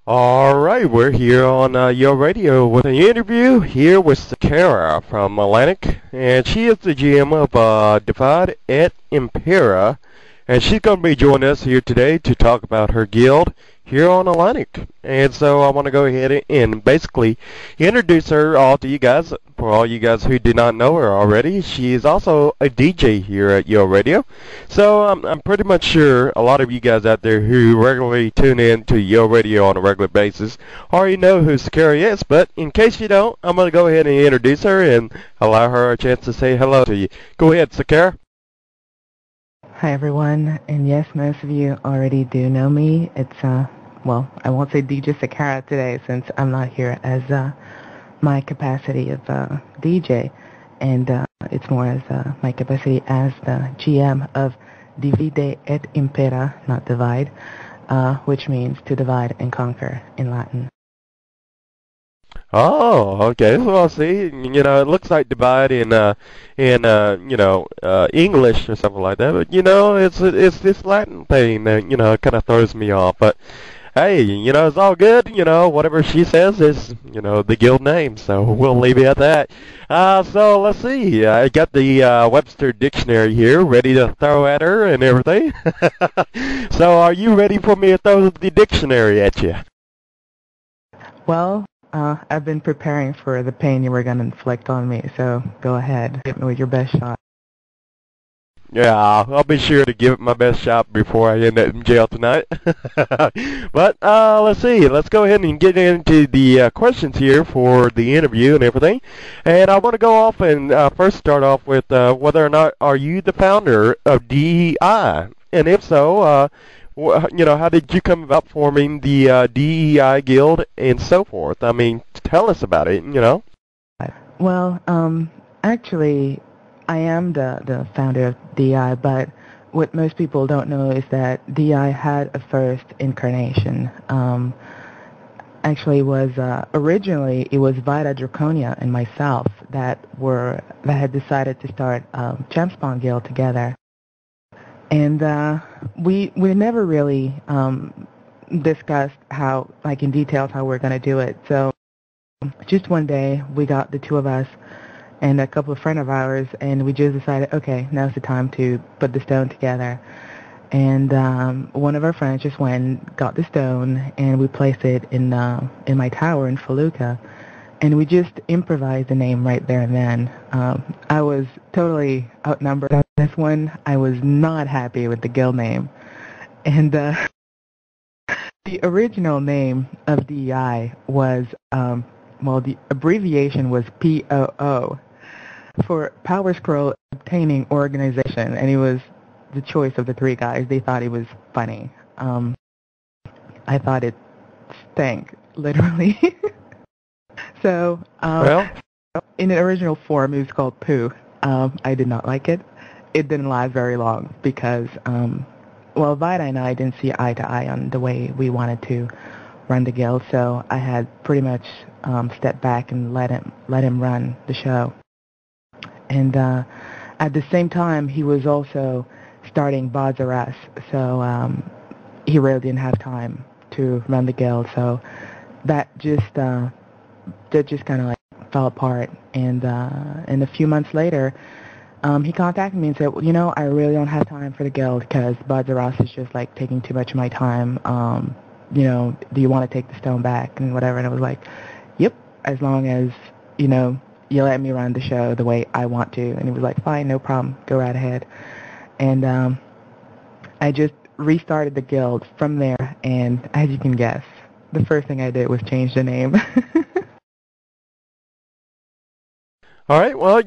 All right, we're here on your radio with an interview here with Sakara from Atlantic, and she is the GM of Divide et Impera, and she's going to be joining us here today to talk about her guild here on Atlantic. And so I want to go ahead and basically introduce her all to you guys. For all you guys who do not know her already, she is also a DJ here at Yo Radio. So I'm pretty much sure a lot of you guys out there who regularly tune in to Yo Radio on a regular basis already know who Sakara is. But in case you don't, I'm going to go ahead and introduce her and allow her a chance to say hello to you. Go ahead, Sakara. Hi everyone, and yes, most of you already do know me. It's, well, I won't say DJ Sakara today since I'm not here as my capacity of DJ, and it's more as my capacity as the GM of Divide et Impera, not divide, which means to divide and conquer in Latin. Oh, okay. Well, see, it looks like divide in English or something like that. But it's this Latin thing that kind of throws me off. But hey, it's all good. Whatever she says is the guild name. So we'll leave it at that. So let's see. I got the Webster dictionary here, ready to throw at her and everything. So are you ready for me to throw the dictionary at you? Well, I've been preparing for the pain you were going to inflict on me, so go ahead. Hit me with your best shot. Yeah, I'll be sure to give it my best shot before I end up in jail tonight. But let's see. Let's go ahead and get into the questions here for the interview and everything. And I want to go off and first start off with whether or not are you the founder of DEI? And if so, how did you come about forming the DEI Guild and so forth? I mean, tell us about it, Well, actually, I am the founder of DEI, but what most people don't know is that DEI had a first incarnation. Actually, originally it was Vita Draconia and myself that had decided to start Gem Spawn Guild together. And we never really discussed how, like in details, how we're going to do it. So just one day, we got the two of us and a couple of friends of ours, and we just decided, okay, now's the time to put the stone together. And one of our friends just went and got the stone, and we placed it in my tower in Feluca. And we just improvised the name right there and then. I was totally outnumbered on this one. I was not happy with the guild name. And the original name of DEI was, the abbreviation was POO, for Power Scroll Obtaining Organization. And it was the choice of the three guys. They thought it was funny. I thought it stank, literally. So, in the original form, it was called Pooh. I did not like it. It didn't last very long because, Vita and I didn't see eye to eye on the way we wanted to run the guild, so I had pretty much stepped back and let him run the show. And at the same time, he was also starting Bods R Us, so he really didn't have time to run the guild, so that just kind of like fell apart. And a few months later, he contacted me and said, well, I really don't have time for the guild because Bods R Us is just like taking too much of my time. Do you want to take the stone back and whatever? And I was like, yep, as long as, you let me run the show the way I want to. And he was like, fine, no problem, go right ahead. And I just restarted the guild from there, and as you can guess, the first thing I did was change the name. All right. Well,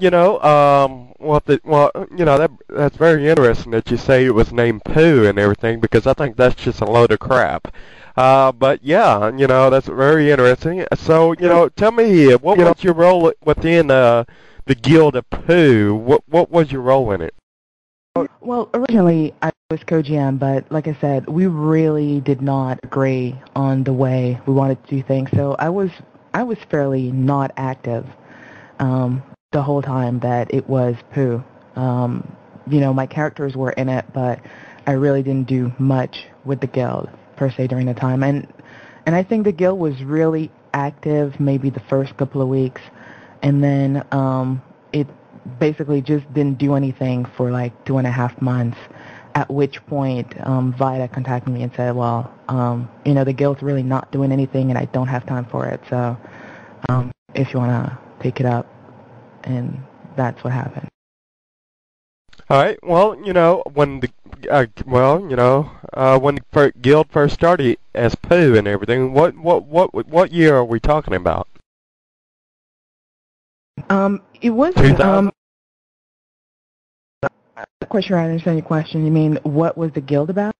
that's very interesting that you say it was named Pooh and everything, because I think that's just a load of crap. But yeah, that's very interesting. So, tell me, what was your role within the Guild of Pooh? What was your role in it? Well, originally I was co-GM, but like I said, we really did not agree on the way we wanted to do things. So I was fairly not active the whole time that it was Pooh. My characters were in it, but I really didn't do much with the guild per se during the time. And And I think the guild was really active maybe the first couple of weeks, and then it basically just didn't do anything for like 2.5 months, at which point Vida contacted me and said, well, the guild's really not doing anything and I don't have time for it, so if you want to pick it up, and that's what happened. All right. Well, when the when the guild first started as Pooh and everything, what year are we talking about? It was 2000. Not quite sure I understand your question. You mean what was the guild about?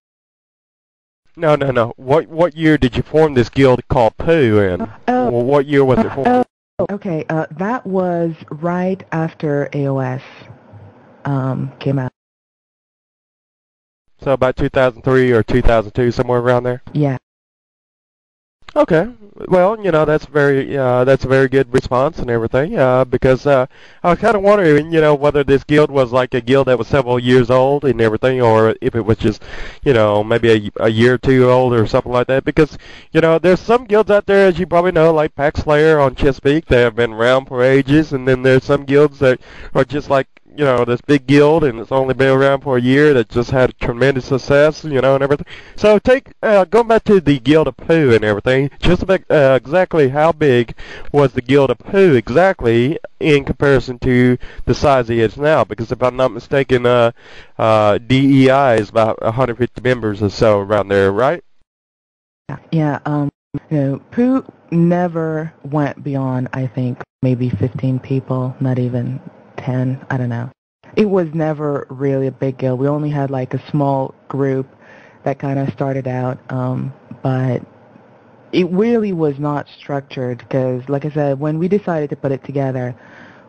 No, no, no. What year did you form this guild called Pooh in? Well, what year was it formed? Okay. That was right after AOS came out. So about 2003 or 2002, somewhere around there. Yeah. Okay. Well, that's a very good response and everything. Because I was kind of wondering, whether this guild was like a guild that was several years old and everything, or if it was just, maybe a year or two old or something like that. Because, there's some guilds out there, as you probably know, like Pack Slayer on Chesapeake, that have been around for ages, and then there's some guilds that are just like, this big guild, and it's only been around for a year, that just had tremendous success, and everything. So going back to the Guild of Pooh and everything, just about exactly how big was the Guild of Pooh exactly in comparison to the size it is now? Because if I'm not mistaken, DEI is about 150 members or so around there, right? Yeah. Pooh never went beyond, I think, maybe 15 people, not even 10, I don't know. It was never really a big guild. We only had like a small group that kind of started out, but it really was not structured because, like I said, when we decided to put it together,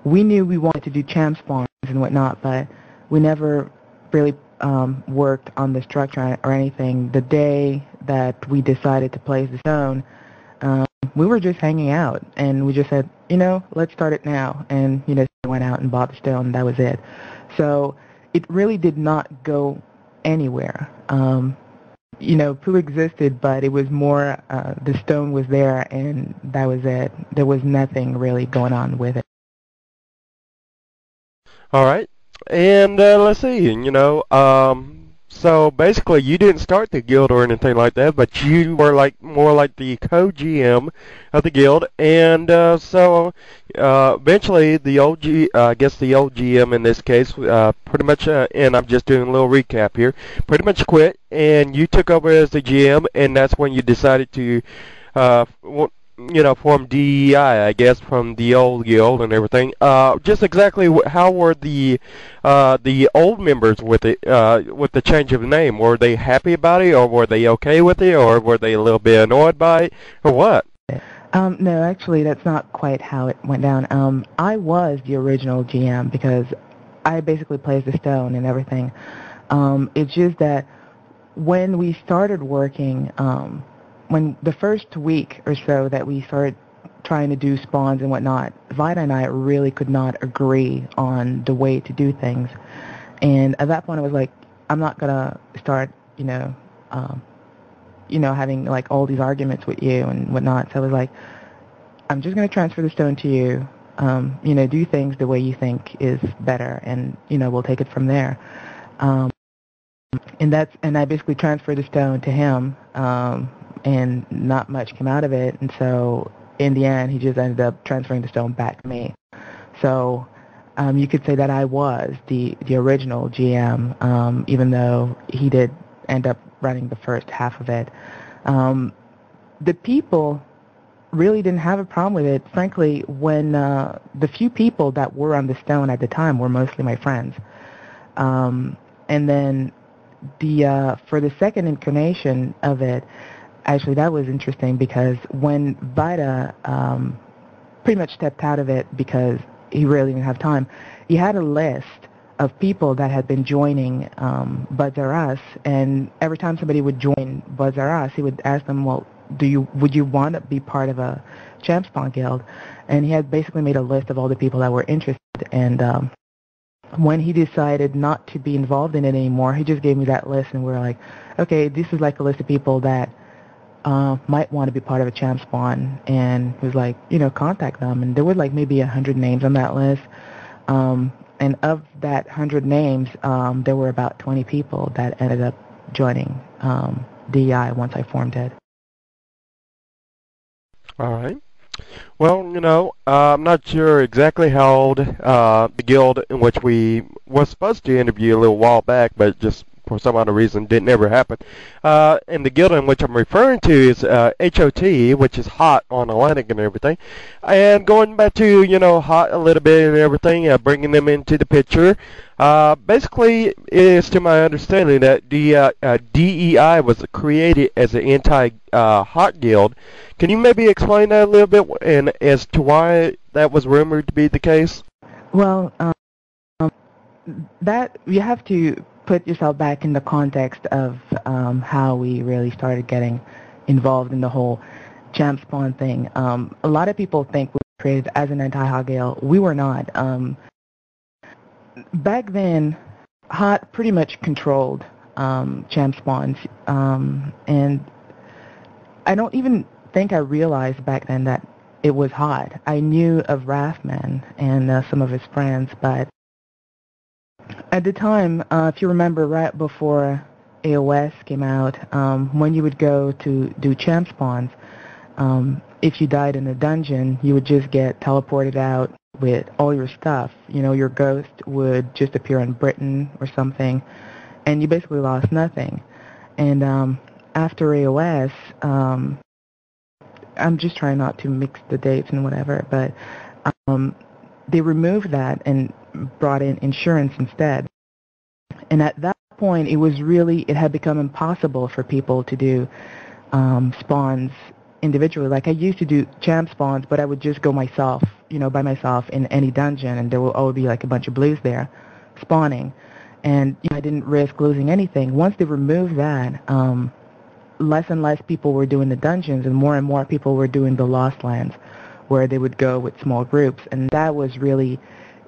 we knew we wanted to do champ spawns and whatnot, but we never really worked on the structure or anything. The day that we decided to place the stone, we were just hanging out, and we just said, let's start it now. And, went out and bought the stone, and that was it. So it really did not go anywhere. Pooh existed, but it was more, the stone was there, and that was it. There was nothing really going on with it. All right. And let's see, so basically you didn't start the guild or anything like that, but you were more like the co-GM of the guild, and so eventually the I guess the old GM in this case, pretty much, and I'm just doing a little recap here, pretty much quit, and you took over as the GM, and that's when you decided to form DEI, I guess, from the old guild and everything. Just exactly how were the old members with it, with the change of name? Were they happy about it, or were they okay with it, or were they a little bit annoyed by it, or what? No, actually, that's not quite how it went down. I was the original GM because I basically placed the stone and everything. It's just that when we started working, when the first week or so that we started trying to do spawns and whatnot, Vida and I really could not agree on the way to do things. And at that point, I was like, I'm not gonna start, having like all these arguments with you and whatnot. So I was like, I'm just gonna transfer the stone to you. Do things the way you think is better, and we'll take it from there. And I basically transferred the stone to him. And not much came out of it, and so in the end he just ended up transferring the stone back to me. So you could say that I was the original GM, even though he did end up running the first half of it. The people really didn't have a problem with it. Frankly, when the few people that were on the stone at the time were mostly my friends. And then for the second incarnation of it, actually, that was interesting because when Vida pretty much stepped out of it because he really didn't have time, he had a list of people that had been joining Buzz R Us, and every time somebody would join Buzz R Us, he would ask them, well, would you want to be part of a Champ Spawn guild? And he had basically made a list of all the people that were interested, and when he decided not to be involved in it anymore, he just gave me that list, and we were like, okay, this is like a list of people that might want to be part of a champ spawn, and he was like, contact them. And there were like maybe 100 names on that list. And of that 100 names, there were about 20 people that ended up joining DEI once I formed it. All right. Well, I'm not sure exactly how old the guild in which we were supposed to interview a little while back, but just for some other reason didn't ever happen. And the guild in which I'm referring to is HOT, which is hot on Atlantic and everything. And going back to, hot a little bit and everything, bringing them into the picture. Basically, it is to my understanding that the DEI was created as an anti-hot guild. Can you maybe explain that a little bit and as to why that was rumored to be the case? Well, that you have to put yourself back in the context of how we really started getting involved in the whole champ spawn thing. A lot of people think we were created as an anti-hot guild. We were not. Back then, hot pretty much controlled champ spawns, and I don't even think I realized back then that it was hot. I knew of Rathman and some of his friends, but at the time, if you remember, right before AOS came out, when you would go to do champ spawns, if you died in a dungeon, you would just get teleported out with all your stuff. Your ghost would just appear in Britain or something, and you basically lost nothing. And after AOS, I'm just trying not to mix the dates and whatever, but they removed that and brought in insurance instead. And at that point, it had become impossible for people to do spawns individually. Like, I used to do champ spawns, but I would just go myself, by myself in any dungeon, and there will always be like a bunch of blues there spawning. And I didn't risk losing anything. Once they removed that, less and less people were doing the dungeons, and more people were doing the Lost Lands, where they would go with small groups. And that was really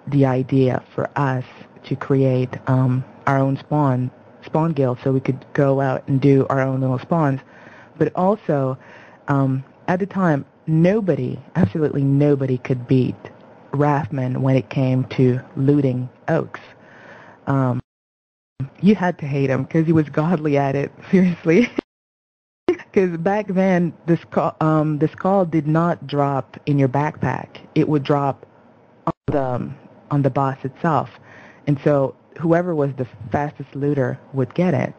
the idea for us to create our own spawn guild, so we could go out and do our own little spawns. But also, at the time, absolutely nobody could beat Rathman when it came to looting oaks. You had to hate him because he was godly at it, seriously. Because back then, the skull did not drop in your backpack. It would drop on the boss itself. And so whoever was the fastest looter would get it.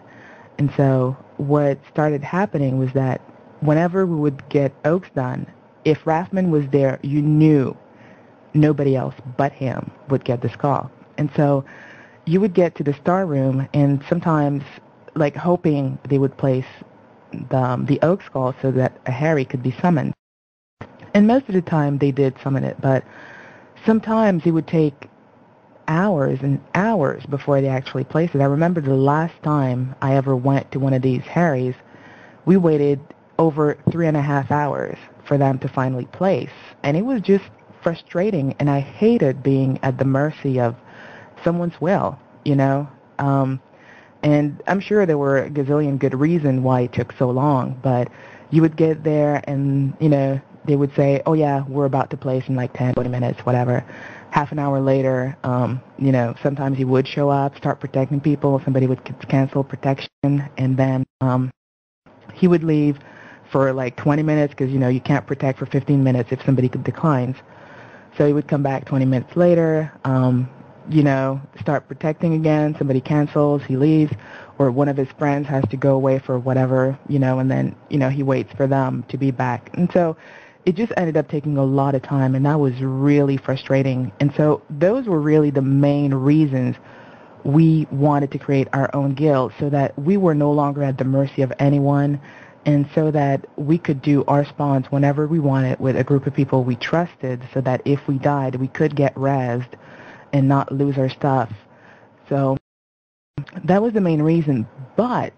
And so what started happening was that whenever we would get oaks done, if Rathman was there, you knew nobody else but him would get the skull. And so you would get to the star room, and sometimes, like, hoping they would place the oak skull so that a Harry could be summoned. And most of the time they did summon it, but sometimes it would take hours and hours before they actually placed it. I remember the last time I ever went to one of these Harrys, we waited over 3.5 hours for them to finally place. And it was just frustrating, and I hated being at the mercy of someone's will, and I'm sure there were a gazillion good reasons why it took so long, but you would get there and, they would say, oh yeah, we're about to place in like 10, 20 minutes, whatever. Half an hour later, sometimes he would show up, start protecting people. Somebody would cancel protection, and then he would leave for like 20 minutes because, you can't protect for 15 minutes if somebody declines. So he would come back 20 minutes later, start protecting again. Somebody cancels, he leaves, or one of his friends has to go away for whatever, and then, he waits for them to be back. And so it just ended up taking a lot of time, and that was really frustrating. And so those were really the main reasons we wanted to create our own guild, so that we were no longer at the mercy of anyone, and so that we could do our spawns whenever we wanted with a group of people we trusted, so that if we died, we could get rezzed and not lose our stuff. So that was the main reason. But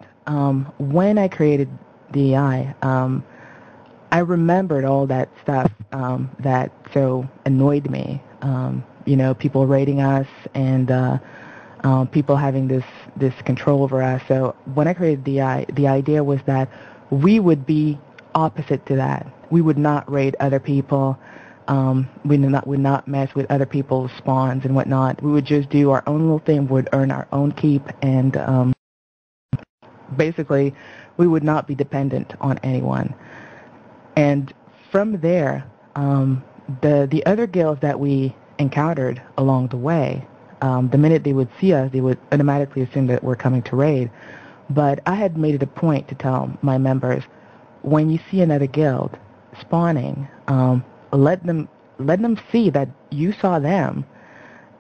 when I created DEI, I remembered all that stuff that so annoyed me. People raiding us and people having this control over us. So when I created DEI, the idea was that we would be opposite to that. We would not raid other people. We would not mess with other people's spawns and whatnot. We would just do our own little thing. We would earn our own keep, and basically, we would not be dependent on anyone. And from there, the other guilds that we encountered along the way, the minute they would see us, they would automatically assume that we're coming to raid. But I had made it a point to tell my members, when you see another guild spawning, let them see that you saw them,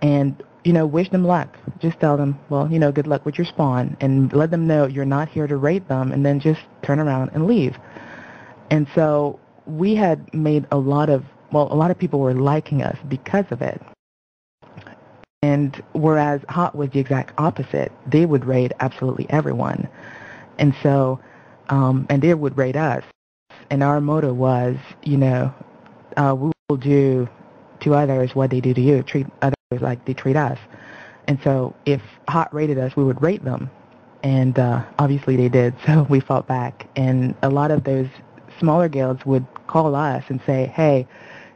and wish them luck. Just tell them, well, good luck with your spawn, and let them know you're not here to raid them, and then just turn around and leave. And so we had made a lot of people were liking us because of it. And whereas Hot was the exact opposite, they would raid absolutely everyone. And so, and they would raid us. And our motto was, we will do to others what they do to you, treat others like they treat us. And so if Hot raided us, we would rate them. And obviously they did, so we fought back. And a lot of those smaller guilds would call us and say, hey,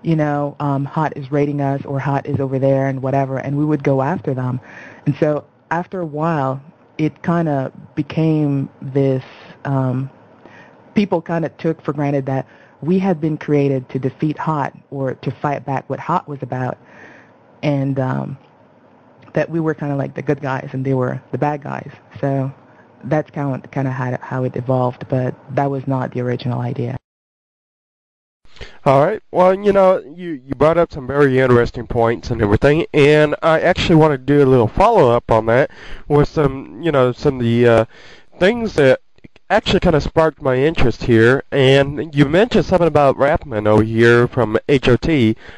Hot is raiding us, or Hot is over there and whatever, and we would go after them. And so after a while, it kind of became this, people kind of took for granted that we had been created to defeat Hot, or to fight back what Hot was about, and that we were kind of like the good guys and they were the bad guys. So that's kind of how it evolved, but that was not the original idea. All right. Well, you brought up some very interesting points and everything, and I actually want to do a little follow-up on that with some of the things that actually kind of sparked my interest here. And you mentioned something about Rapman over here from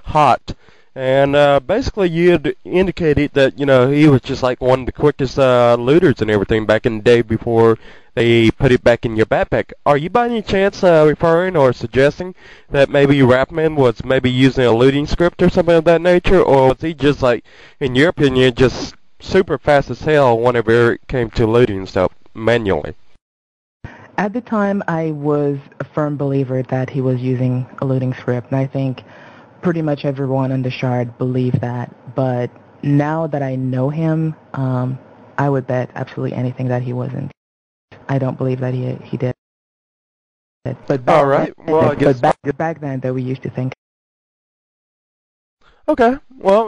Hot. And basically you had indicated that, he was just like one of the quickest looters and everything back in the day before they put it back in your backpack. Are you by any chance referring or suggesting that maybe Rapman was maybe using a looting script or something of that nature? Or was he just like, in your opinion, just super fast as hell whenever it came to looting stuff manually? At the time, I was a firm believer that he was using a looting script, and I think pretty much everyone on the Shard believed that. But now that I know him, I would bet absolutely anything that he wasn't. I don't believe that he did. But back, all right. Well, I guess back then, though, we used to think. Okay. Well,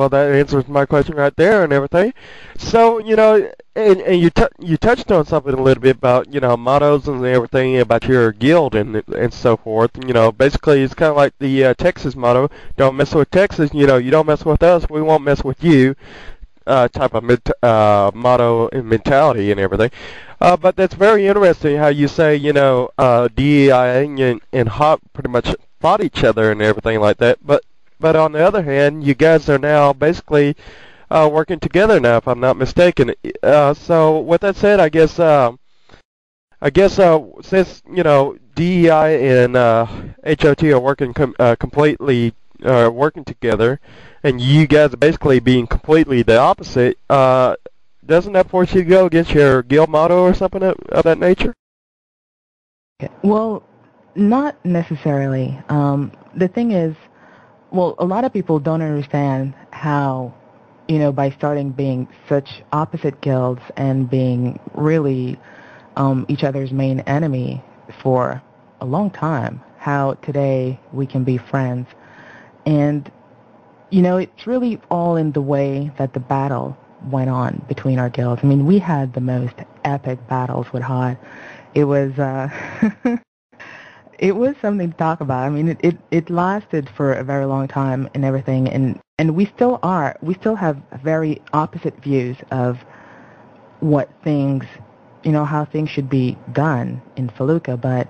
that answers my question right there and everything. So, and you touched on something a little bit about, mottos and everything about your guild and so forth. Basically it's kind of like the Texas motto, don't mess with Texas, you don't mess with us, we won't mess with you, type of motto and mentality and everything. But that's very interesting how you say, DEI and Hot pretty much fought each other and everything like that. But on the other hand, you guys are now basically working together now, if I'm not mistaken. So with that said, I guess since DEI and HOT are working completely working together, and you guys are basically being completely the opposite, doesn't that force you to go against your guild motto or something of that nature? Well, not necessarily. The thing is, a lot of people don't understand how, by starting being such opposite guilds and being really each other's main enemy for a long time, how today we can be friends. And, it's really all in the way that the battle went on between our guilds. I mean, we had the most epic battles with Hot. It was it was something to talk about. I mean, it lasted for a very long time and everything, and we still have very opposite views of what things, how things should be done in Felucca. But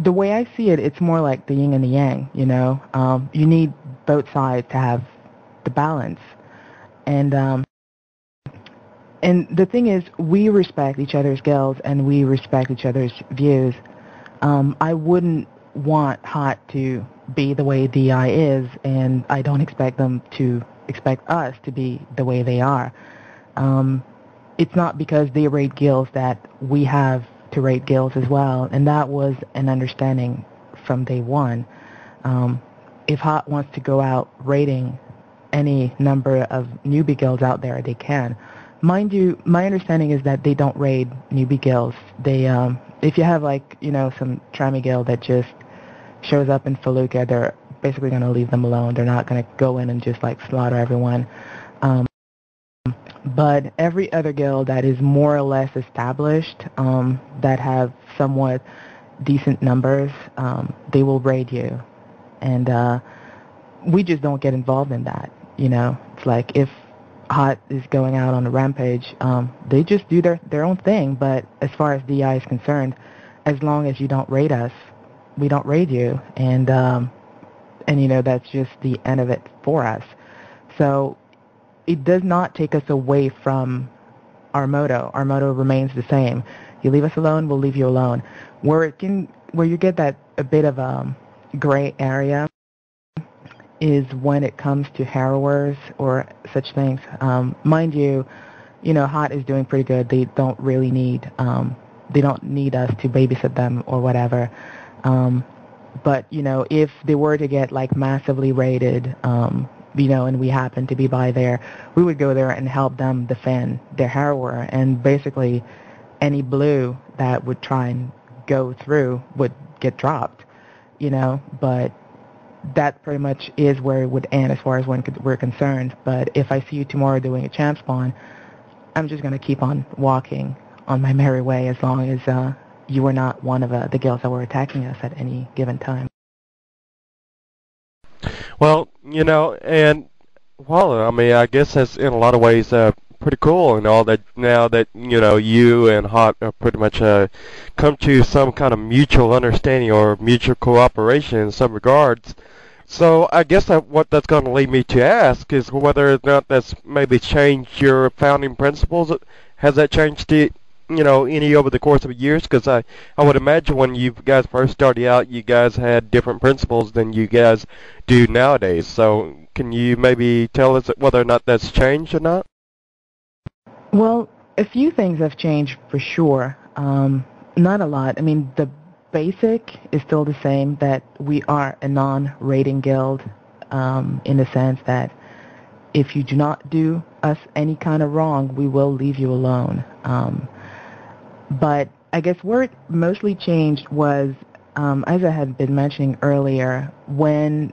the way I see it, it's more like the yin and the yang, you need both sides to have the balance. And the thing is, we respect each other's guilds and we respect each other's views. I wouldn't want Hot to be the way DI is, and I don't expect them to expect us to be the way they are. It's not because they raid guilds that we have to rate guilds as well, and that was an understanding from day one. If Hot wants to go out rating any number of newbie guilds out there, they can. Mind you, my understanding is that they don't raid newbie guilds. They, if you have like, some trammy guild that just shows up in Felucca, they're basically going to leave them alone. They're not going to go in and just like slaughter everyone. But every other guild that is more or less established, that have somewhat decent numbers, they will raid you. And we just don't get involved in that. It's like if Hot is going out on a rampage, they just do their own thing. But as far as DEI is concerned, as long as you don't raid us, we don't raid you. And that's just the end of it for us. So it does not take us away from our motto. Our motto remains the same. You leave us alone, we'll leave you alone. Where you get that a bit of a gray area is when it comes to harrowers or such things. Mind you, Hot is doing pretty good. They don't really need us to babysit them or whatever. But if they were to get like massively raided, and we happen to be by there, we would go there and help them defend their harrower. And basically, any blue that would try and go through would get dropped. But that pretty much is where it would end as far as we're concerned. But if I see you tomorrow doing a champ spawn, I'm just going to keep on walking on my merry way as long as you are not one of the guilds that were attacking us at any given time. Well, I guess that's in a lot of ways pretty cool and all that. Now that you and Hot are pretty much come to some kind of mutual understanding or mutual cooperation in some regards. So I guess what that's going to lead me to ask is whether or not that's maybe changed your founding principles. Has that changed it? Any over the course of years? Because I would imagine when you guys first started out, you guys had different principles than you guys do nowadays. So can you maybe tell us whether or not that's changed or not? Well, a few things have changed for sure. Not a lot. I mean, the basic is still the same, that we are a non-rating guild, in the sense that if you do not do us any kind of wrong, we will leave you alone. But I guess where it mostly changed was, as I had been mentioning earlier, when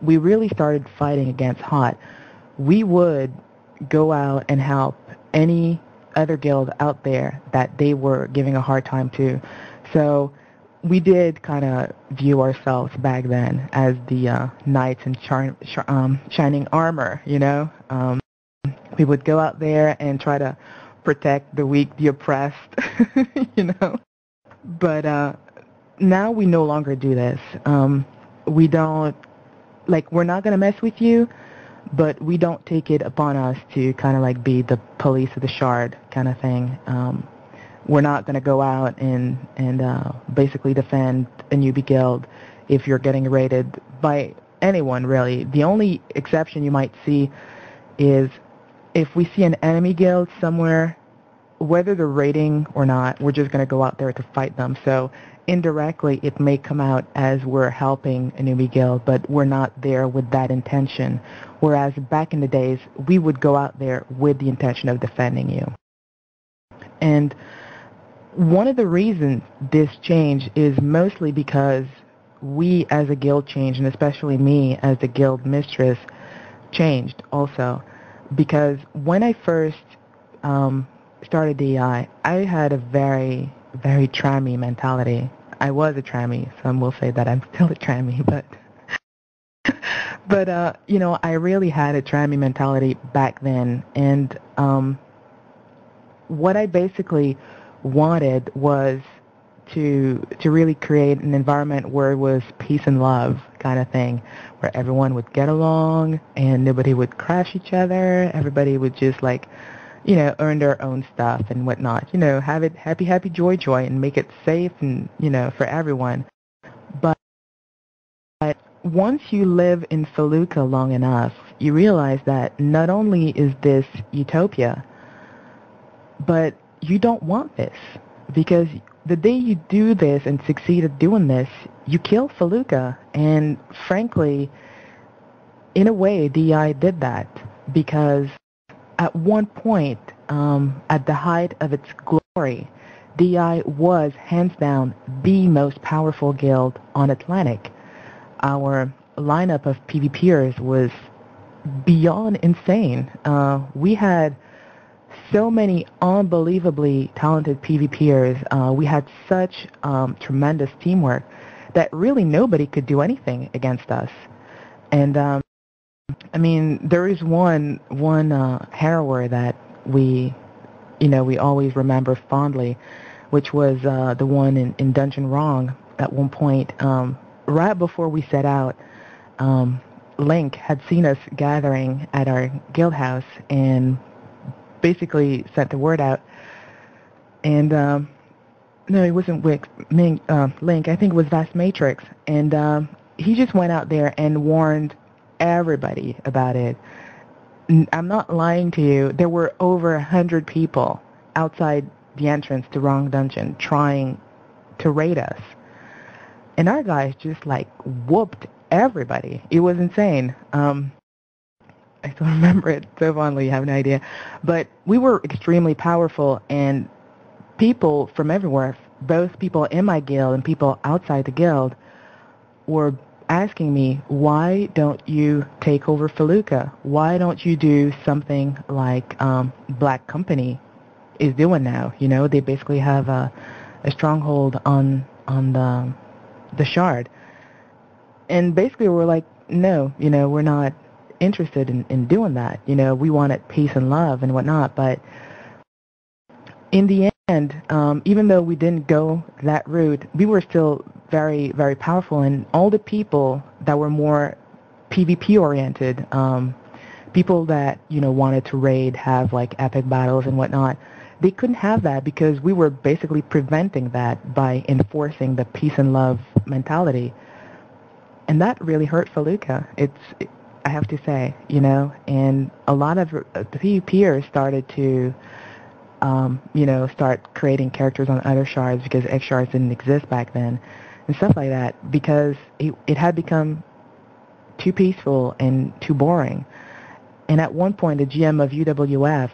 we really started fighting against Hot, we would go out and help any other guild out there that they were giving a hard time to. So we did kind of view ourselves back then as the knights in shining armor, We would go out there and try to protect the weak, the oppressed, But now we no longer do this. We don't, we're not going to mess with you, but we don't take it upon us to kind of be the police of the shard kind of thing. We're not going to go out and basically defend a newbie guild if you're getting raided by anyone, really. The only exception you might see is if we see an enemy guild somewhere, whether they're raiding or not, we're just going to go out there to fight them. So indirectly, it may come out as we're helping a newbie guild, but we're not there with that intention. Whereas back in the days, we would go out there with the intention of defending you. And one of the reasons this changed is mostly because we as a guild changed, and especially me as the guild mistress changed also. Because when I first started DEI, I had a very, very trammy mentality. I was a trammy. Some will say that I'm still a trammy, but I really had a trammy mentality back then. And what I basically wanted was to really create an environment where it was peace and love kind of thing, where everyone would get along and nobody would crash each other. Everybody would just earn their own stuff and whatnot. Have it happy, joy, and make it safe and, for everyone. But once you live in Felucca long enough, you realize that not only is this utopia, but you don't want this, because the day you do this and succeed at doing this, you kill Feluca. And frankly, in a way, DEI did that because at one point, at the height of its glory, DEI was hands down the most powerful guild on Atlantic. Our lineup of PvPers was beyond insane. We had so many unbelievably talented PvPers. We had such tremendous teamwork that really nobody could do anything against us. And I mean, there is one harrower that we always remember fondly, which was the one in Dungeon Wrong. At one point, right before we set out, Link had seen us gathering at our guild house and basically sent the word out. And no, it wasn't Link. I think it was Vast Matrix. And he just went out there and warned everybody about it. I'm not lying to you. There were over 100 people outside the entrance to Wrong Dungeon trying to raid us. And our guys just like whooped everybody. It was insane. I still remember it so fondly, you have no idea. But we were extremely powerful, and people from everywhere, both people in my guild and people outside the guild, were asking me, why don't you take over Feluca? Why don't you do something like Black Company is doing now? You know, they basically have a stronghold on the Shard. And basically we're like, no, we're not interested in doing that. We wanted peace and love and whatnot. But in the end, even though we didn't go that route, we were still very, very powerful. And all the people that were more PvP-oriented, people that, wanted to raid, have, like, epic battles and whatnot, they couldn't have that because we were basically preventing that by enforcing the peace and love mentality. And that really hurt Feluca. I have to say, and a lot of the PvPers started to, start creating characters on other shards because X shards didn't exist back then and stuff like that because it had become too peaceful and too boring. And at one point, the GM of UWF,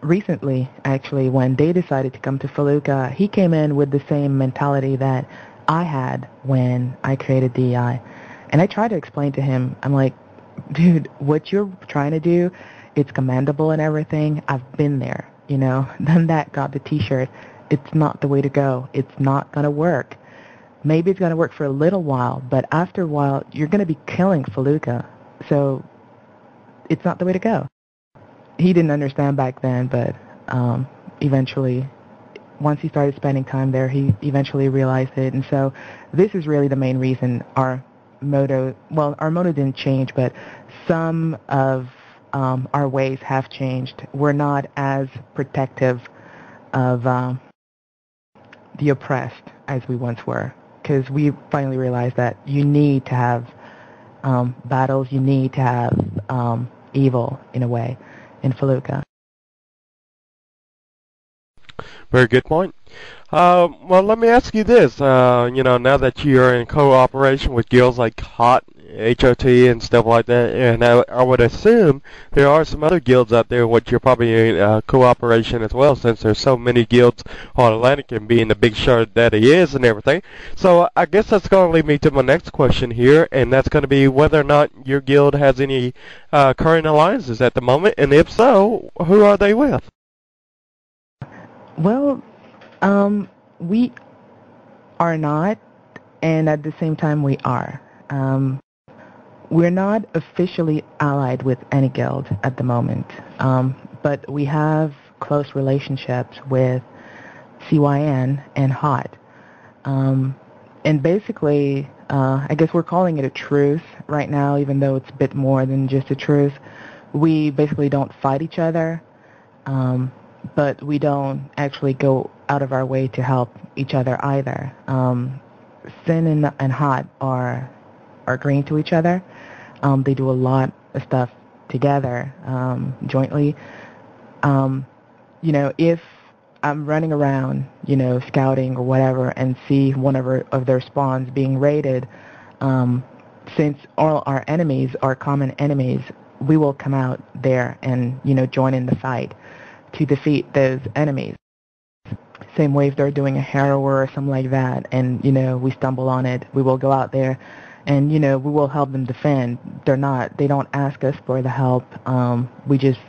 recently, actually, when they decided to come to Feluca, he came in with the same mentality that I had when I created DEI. And I tried to explain to him, I'm like, dude, what you're trying to do, it's commendable and everything. I've been there, done that, got the t-shirt. It's not the way to go. It's not going to work. Maybe it's going to work for a little while, but after a while, you're going to be killing Feluca. So it's not the way to go. He didn't understand back then, but eventually, once he started spending time there, he eventually realized it. And so this is really the main reason our motto didn't change, but some of our ways have changed. We're not as protective of the oppressed as we once were, because we finally realized that you need to have battles, you need to have evil, in a way, in Feluca. Very good point. Well, let me ask you this. Now that you're in cooperation with guilds like HOT, HOT, and stuff like that, and I would assume there are some other guilds out there which you're probably in cooperation as well, since there's so many guilds on Atlantic and being the big shard that he is and everything. So I guess that's going to lead me to my next question here, and that's going to be whether or not your guild has any current alliances at the moment, and if so, who are they with? Well, we are not, and at the same time we are. We're not officially allied with any guild at the moment, but we have close relationships with CYN and HOT. And basically, I guess we're calling it a truce right now, even though it's a bit more than just a truce. We basically don't fight each other, but we don't actually go out of our way to help each other either. Sin and HOT are green to each other. They do a lot of stuff together, jointly. If I'm running around, scouting or whatever, and see one of their spawns being raided, since all our enemies are common enemies, we will come out there and, join in the fight to defeat those enemies. Same way if they're doing a harrower or something like that, and, we stumble on it, we will go out there and, we will help them defend. They don't ask us for the help. We just,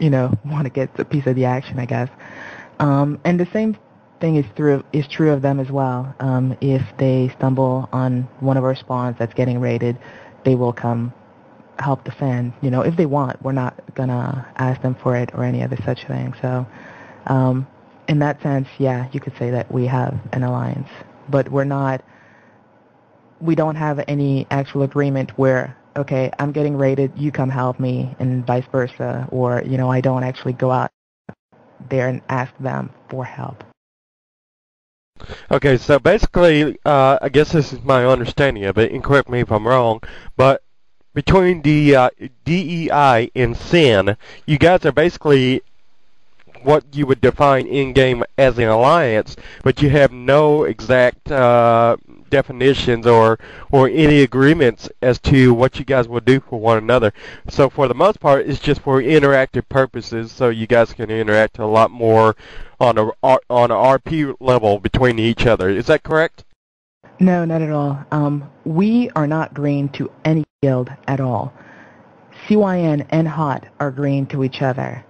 want to get a piece of the action, I guess. And the same thing is true of them as well. If they stumble on one of our spawns that's getting raided, they will come help defend. If they want, we're not gonna ask them for it or any other such thing. So, in that sense, yeah, you could say that we have an alliance, but we don't have any actual agreement where, okay, I'm getting raided, you come help me, and vice versa, or, I don't actually go out there and ask them for help. Okay, so basically, I guess this is my understanding of it, and correct me if I'm wrong, but between the DEI and SIN, you guys are basically what you would define in-game as an alliance, but you have no exact definitions or any agreements as to what you guys will do for one another. So for the most part, it's just for interactive purposes, so you guys can interact a lot more on a RP level between each other. Is that correct? No, not at all. We are not green to any guild at all. CYN and HOT are green to each other.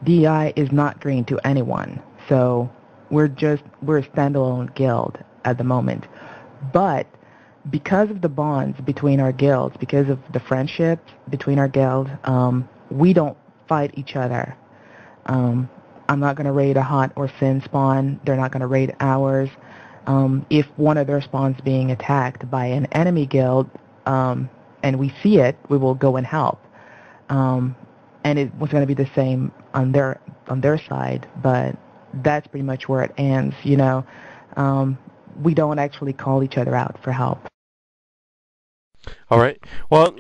DEI is not green to anyone, so we're a standalone guild at the moment. But because of the bonds between our guilds, because of the friendships between our guilds, we don't fight each other. I'm not going to raid a HOT or SIN spawn. They're not going to raid ours. If one of their spawns being attacked by an enemy guild, and we see it, we will go and help. And it was going to be the same on their side, but that's pretty much where it ends. We don't actually call each other out for help. All right. Well,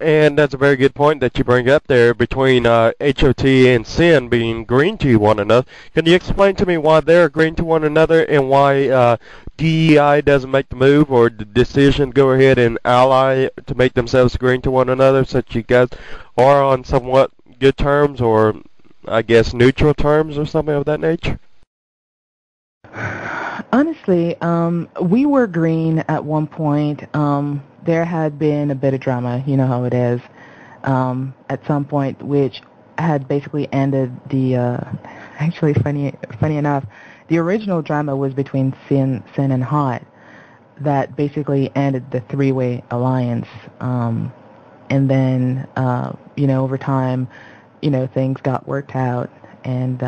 and that's a very good point that you bring up there between HOT and SIN being green to one another. Can you explain to me why they're green to one another and why DEI doesn't make the move or the decision to go ahead and ally to make themselves green to one another, such you guys are on somewhat good terms or, I guess, neutral terms or something of that nature? Honestly, we were green at one point. There had been a bit of drama, you know how it is, at some point, which had basically ended the, actually funny enough, the original drama was between SIN and HOT that basically ended the three-way alliance. And then, over time, things got worked out, and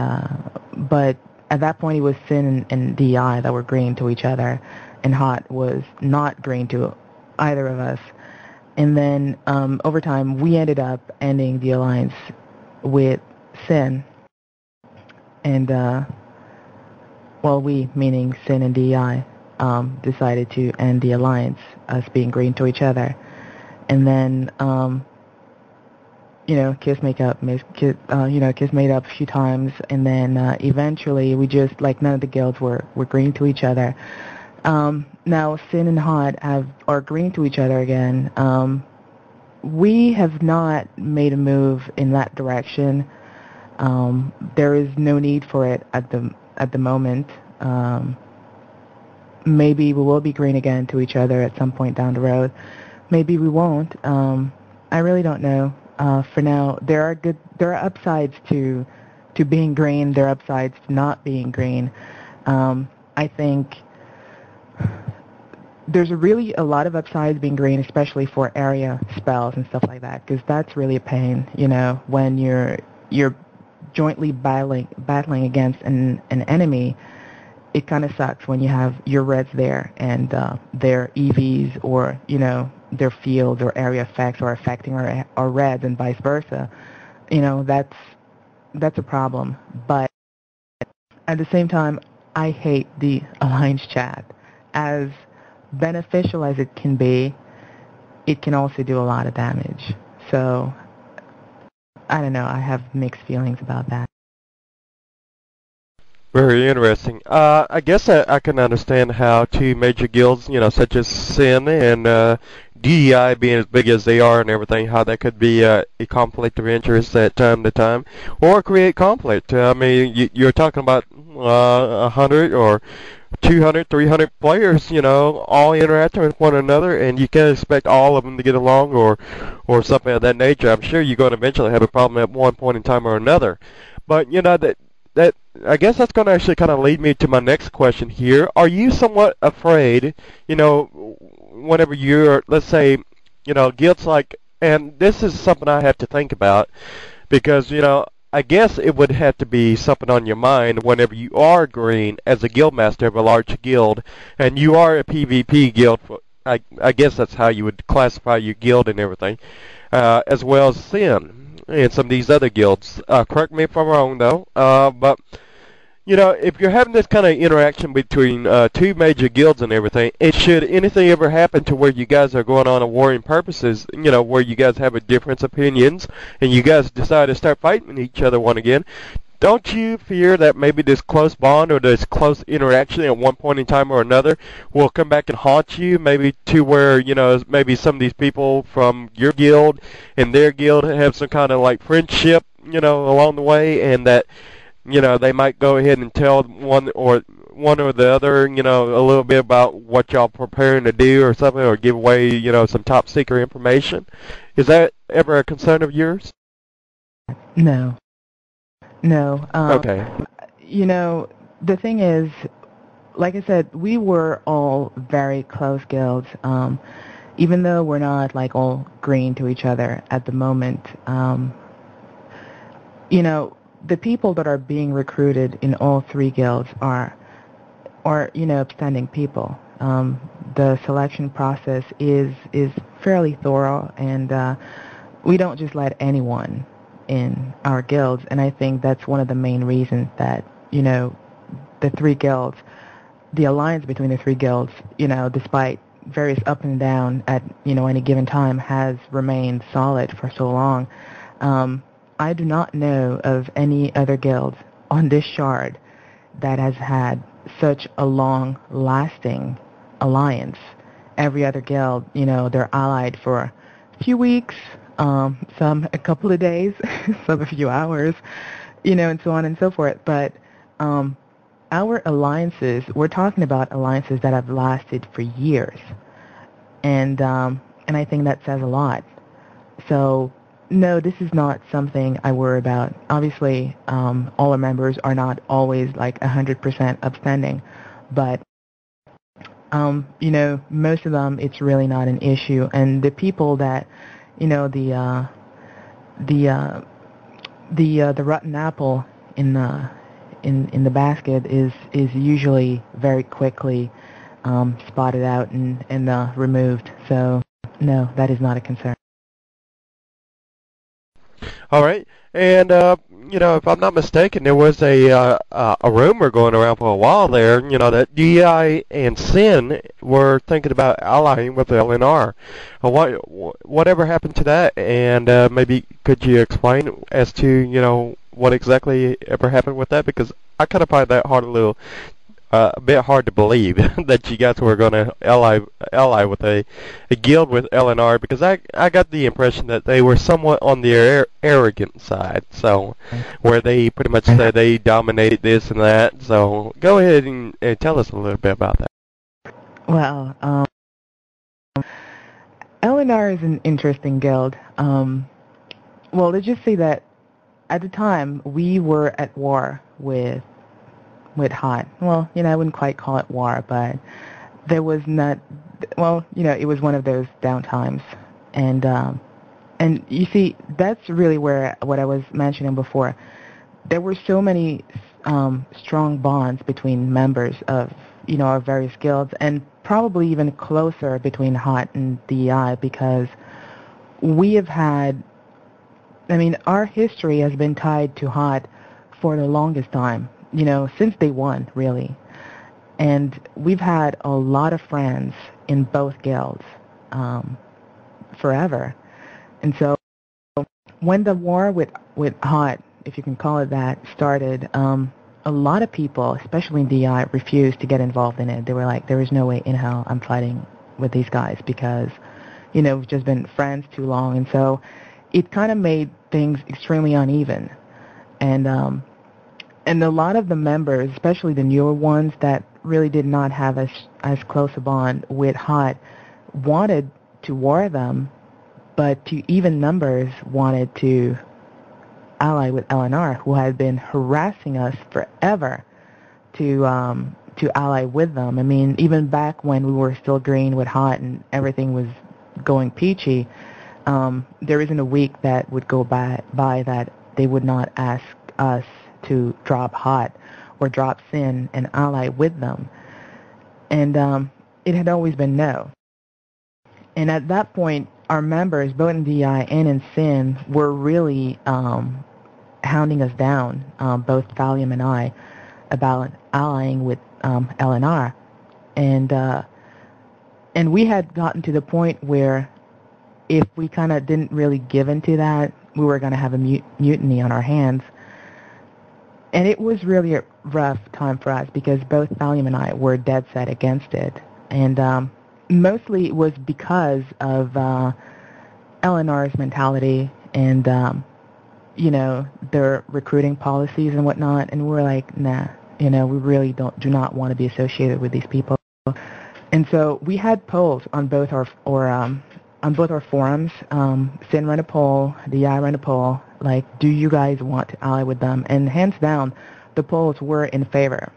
but at that point it was SIN and DI that were green to each other, and HOT was not green to either of us. And then over time we ended up ending the alliance with SIN, and we, meaning SIN and DI, decided to end the alliance, us being green to each other. And then kiss made up a few times, and then eventually we just, none of the guilds were green to each other. Now SIN and HOT are green to each other again. We have not made a move in that direction. There is no need for it at the moment. Maybe we will be green again to each other at some point down the road. Maybe we won't. I really don't know. For now, there are upsides to being green. There are upsides to not being green. I think there's really a lot of upsides being green, especially for area spells and stuff like that, because that's really a pain. When you're jointly battling against an enemy, it kind of sucks when you have your reds there and their EVs or their fields or area effects are affecting our reds and vice versa. That's a problem. But at the same time, I hate the alliance chat. As beneficial as it can be, it can also do a lot of damage. So I don't know. I have mixed feelings about that. Very interesting. I guess I can understand how two major guilds, such as Sin and DEI being as big as they are and everything, how that could be a conflict of interest at time to time, or create conflict. I mean, you're talking about 100 or 200, 300 players, all interacting with one another, and you can't expect all of them to get along or something of that nature. I'm sure you're going to eventually have a problem at one point in time or another. But that I guess that's going to actually kind of lead me to my next question here. Are you somewhat afraid, whenever you're, let's say, guilds like, and this is something I have to think about because, I guess it would have to be something on your mind whenever you are green as a guild master of a large guild, and you are a PvP guild. I guess that's how you would classify your guild and everything, as well as Sin and some of these other guilds. Correct me if I'm wrong, though. But if you're having this kind of interaction between two major guilds and everything, it should anything ever happen to where you guys are going on a warring purposes, where you guys have a difference opinions and you guys decide to start fighting each other one again, don't you fear that maybe this close bond or this close interaction at one point in time or another will come back and haunt you, maybe to where, maybe some of these people from your guild and their guild have some kind of like friendship, along the way, and that they might go ahead and tell one or the other, a little bit about what y'all preparing to do or something, or give away, some top secret information. Is that ever a concern of yours? No. No. Okay. The thing is, like I said, we were all very close guilds. Even though we're not like all green to each other at the moment, the people that are being recruited in all three guilds are upstanding people. The selection process is fairly thorough, and we don't just let anyone in our guilds. And I think that's one of the main reasons that the three guilds, the alliance between the three guilds, despite various up and down at any given time, has remained solid for so long. I do not know of any other guild on this shard that has had such a long-lasting alliance. Every other guild, they're allied for a few weeks, some a couple of days, some a few hours, and so on and so forth. But our alliances, we're talking about alliances that have lasted for years, and I think that says a lot. So, no, this is not something I worry about. Obviously, all our members are not always like 100% upstanding, but most of them, it's really not an issue. And the people that, the rotten apple in the basket is usually very quickly spotted out and removed. So, no, that is not a concern. All right, and if I'm not mistaken, there was a rumor going around for a while there, that DEI and Sin were thinking about allying with LNR. Whatever happened to that? And maybe could you explain as to what exactly ever happened with that? Because I kind of find that a bit hard to believe that you guys were going to ally with a guild with LNR, because I got the impression that they were somewhat on the arrogant side, so where they pretty much said they dominated this and that. So go ahead and tell us a little bit about that. Well, LNR is an interesting guild. Well, let's just say that at the time we were at war with Hot. Well, I wouldn't quite call it war, but there was not, well, it was one of those downtimes. And you see, that's really where what I was mentioning before. There were so many strong bonds between members of, our various guilds, and probably even closer between Hot and DEI, because we have had, our history has been tied to Hot for the longest time. Since day one, really. And we've had a lot of friends in both guilds forever. And so when the war with Hot, if you can call it that, started, a lot of people, especially in DI, refused to get involved in it. They were like, there is no way in hell I'm fighting with these guys because, we've just been friends too long. And so it kind of made things extremely uneven. And a lot of the members, especially the newer ones that really did not have as close a bond with Hot, wanted to war them, but to even numbers wanted to ally with LNR, who had been harassing us forever to ally with them. I mean, even back when we were still green with Hot and everything was going peachy, there isn't a week that would go by that they would not ask us to drop Hot or drop Sin and ally with them. And it had always been no. And at that point, our members, both in DI and in Sin, were really hounding us down, both Thallium and I, about allying with LNR. And we had gotten to the point where if we kind of didn't really give into that, we were going to have a mutiny on our hands. And it was really a rough time for us because both Thallium and I were dead set against it. And mostly it was because of LNR's mentality and, their recruiting policies and whatnot. And we were like, nah, we really do not want to be associated with these people. And so we had polls on both our forums. Sin ran a poll, DI ran a poll, like, do you guys want to ally with them? And hands down, the polls were in favor.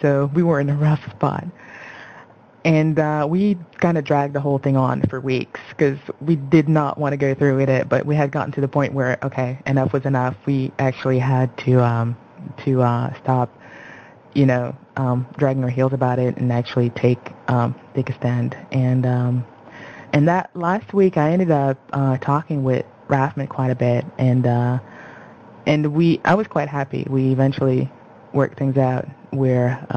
So we were in a rough spot. And we kind of dragged the whole thing on for weeks because we did not want to go through with it, but we had gotten to the point where, okay, enough was enough. We actually had to stop, dragging our heels about it and actually take a stand. And that last week, I ended up talking with Raffman quite a bit, and I was quite happy. We eventually worked things out where,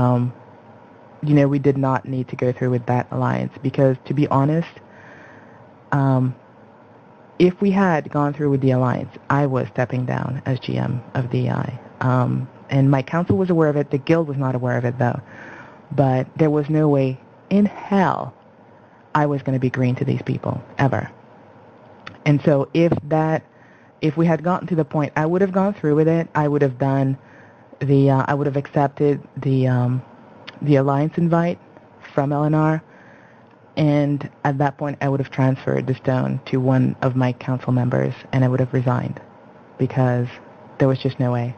we did not need to go through with that alliance because, to be honest, if we had gone through with the alliance, I was stepping down as GM of DEI. And my council was aware of it. The guild was not aware of it, though. But there was no way in hell I was going to be green to these people, ever. And so if we had gotten to the point, I would have gone through with it. I would have done I would have accepted the alliance invite from LNR, and at that point I would have transferred the stone to one of my council members, and I would have resigned because there was just no way.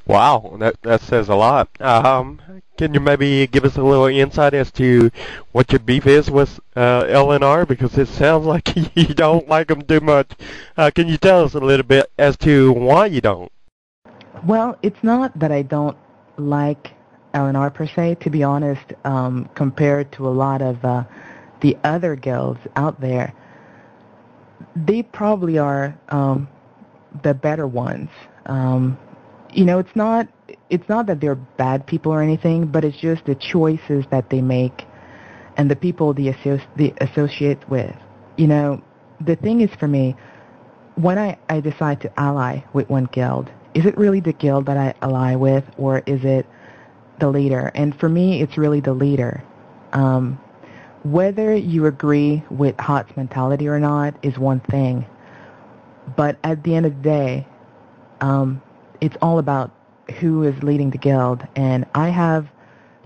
Wow, that says a lot. Can you maybe give us a little insight as to what your beef is with LNR? Because it sounds like you don't like them too much. Can you tell us a little bit as to why you don't? Well, it's not that I don't like LNR per se, to be honest. Compared to a lot of the other guilds out there, they probably are the better ones. It's not that they're bad people or anything, but it's just the choices that they make and the people they associate with. The thing is, for me, when I decide to ally with one guild, is it really the guild that I ally with, or is it the leader? And for me, it's really the leader. Whether you agree with Hot's mentality or not is one thing, but at the end of the day, it's all about who is leading the guild, and I have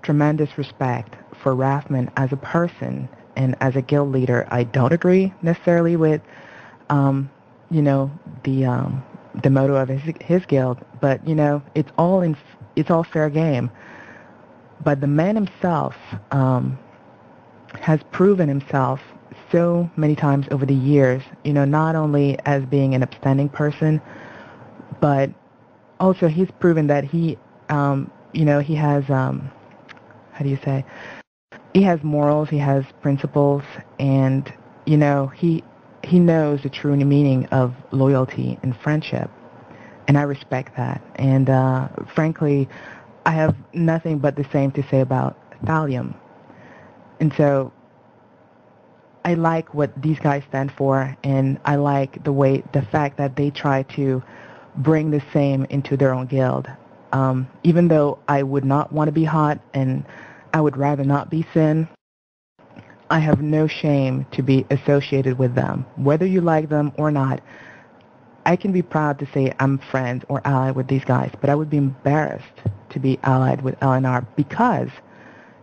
tremendous respect for Raffman as a person and as a guild leader. I don't agree necessarily with, the motto of his guild, but it's all fair game. But the man himself has proven himself so many times over the years, not only as being an upstanding person, but also he's proven that he has, he has morals, he has principles, and, he knows the true meaning of loyalty and friendship. And I respect that. And frankly, I have nothing but the same to say about Thallium. And so I like what these guys stand for, and I like the fact that they try to bring the same into their own guild. Even though I would not want to be hot and I would rather not be sin, I have no shame to be associated with them. Whether you like them or not, I can be proud to say I'm friends or allied with these guys, but I would be embarrassed to be allied with LNR because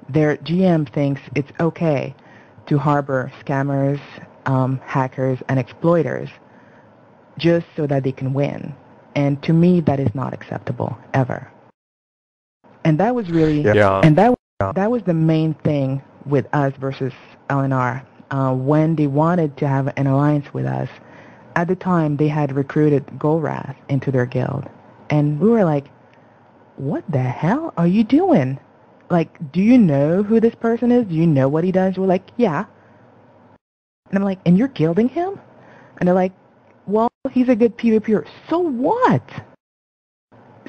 their GM thinks it's okay to harbor scammers, hackers, and exploiters just so that they can win. And to me, that is not acceptable, ever. And that was really, Yeah. and that was the main thing with us versus LNR. When they wanted to have an alliance with us, at the time they had recruited Golrath into their guild. And we were like, what the hell are you doing? Like, do you know who this person is? Do you know what he does? We're like, yeah. And I'm like, and you're guilding him? And they're like, well, he's a good PvPer. So what?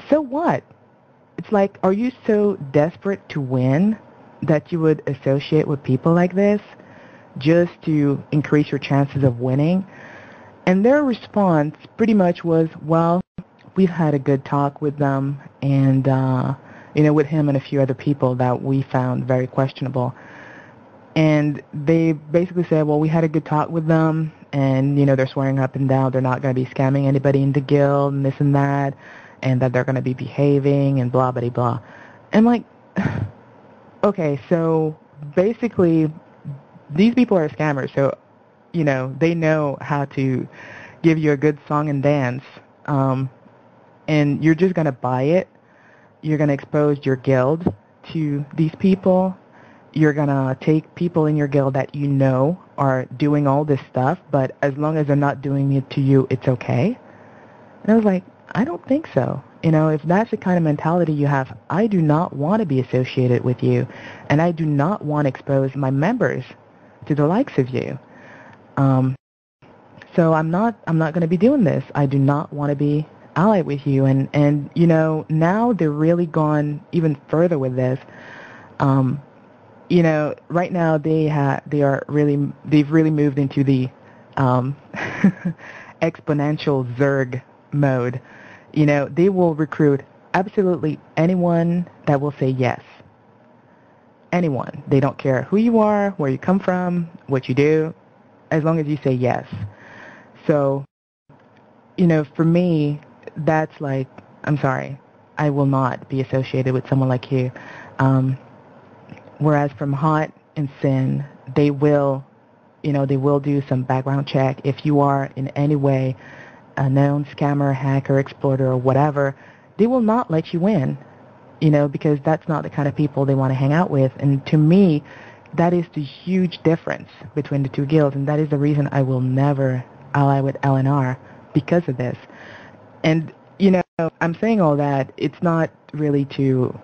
So what? It's like, are you so desperate to win that you would associate with people like this just to increase your chances of winning? And their response pretty much was, well, we've had a good talk with them and, with him and a few other people that we found very questionable. And they basically said, well, we had a good talk with them, and, they're swearing up and down they're not going to be scamming anybody in the guild and this and that, and that they're going to be behaving and blah, blah, blah. And I'm like, okay, so basically these people are scammers, so, they know how to give you a good song and dance, and you're just going to buy it. You're going to expose your guild to these people. You're going to take people in your guild that you know are doing all this stuff, but as long as they're not doing it to you, it's okay. And I was like, I don't think so. If that's the kind of mentality you have, I do not want to be associated with you, and I do not want to expose my members to the likes of you. So I'm not going to be doing this. I do not want to be allied with you. And now they're really gone even further with this. Right now they've really moved into the exponential Zerg mode. They will recruit absolutely anyone that will say yes. Anyone. They don't care who you are, where you come from, what you do, as long as you say yes. So, for me, that's like, I'm sorry, I will not be associated with someone like you. Whereas from Hot and Sin, they will do some background check. If you are in any way a known scammer, hacker, exploiter, or whatever, they will not let you in, because that's not the kind of people they want to hang out with. And to me, that is the huge difference between the two guilds, and that is the reason I will never ally with LNR because of this. And, I'm saying all that, it's not really to...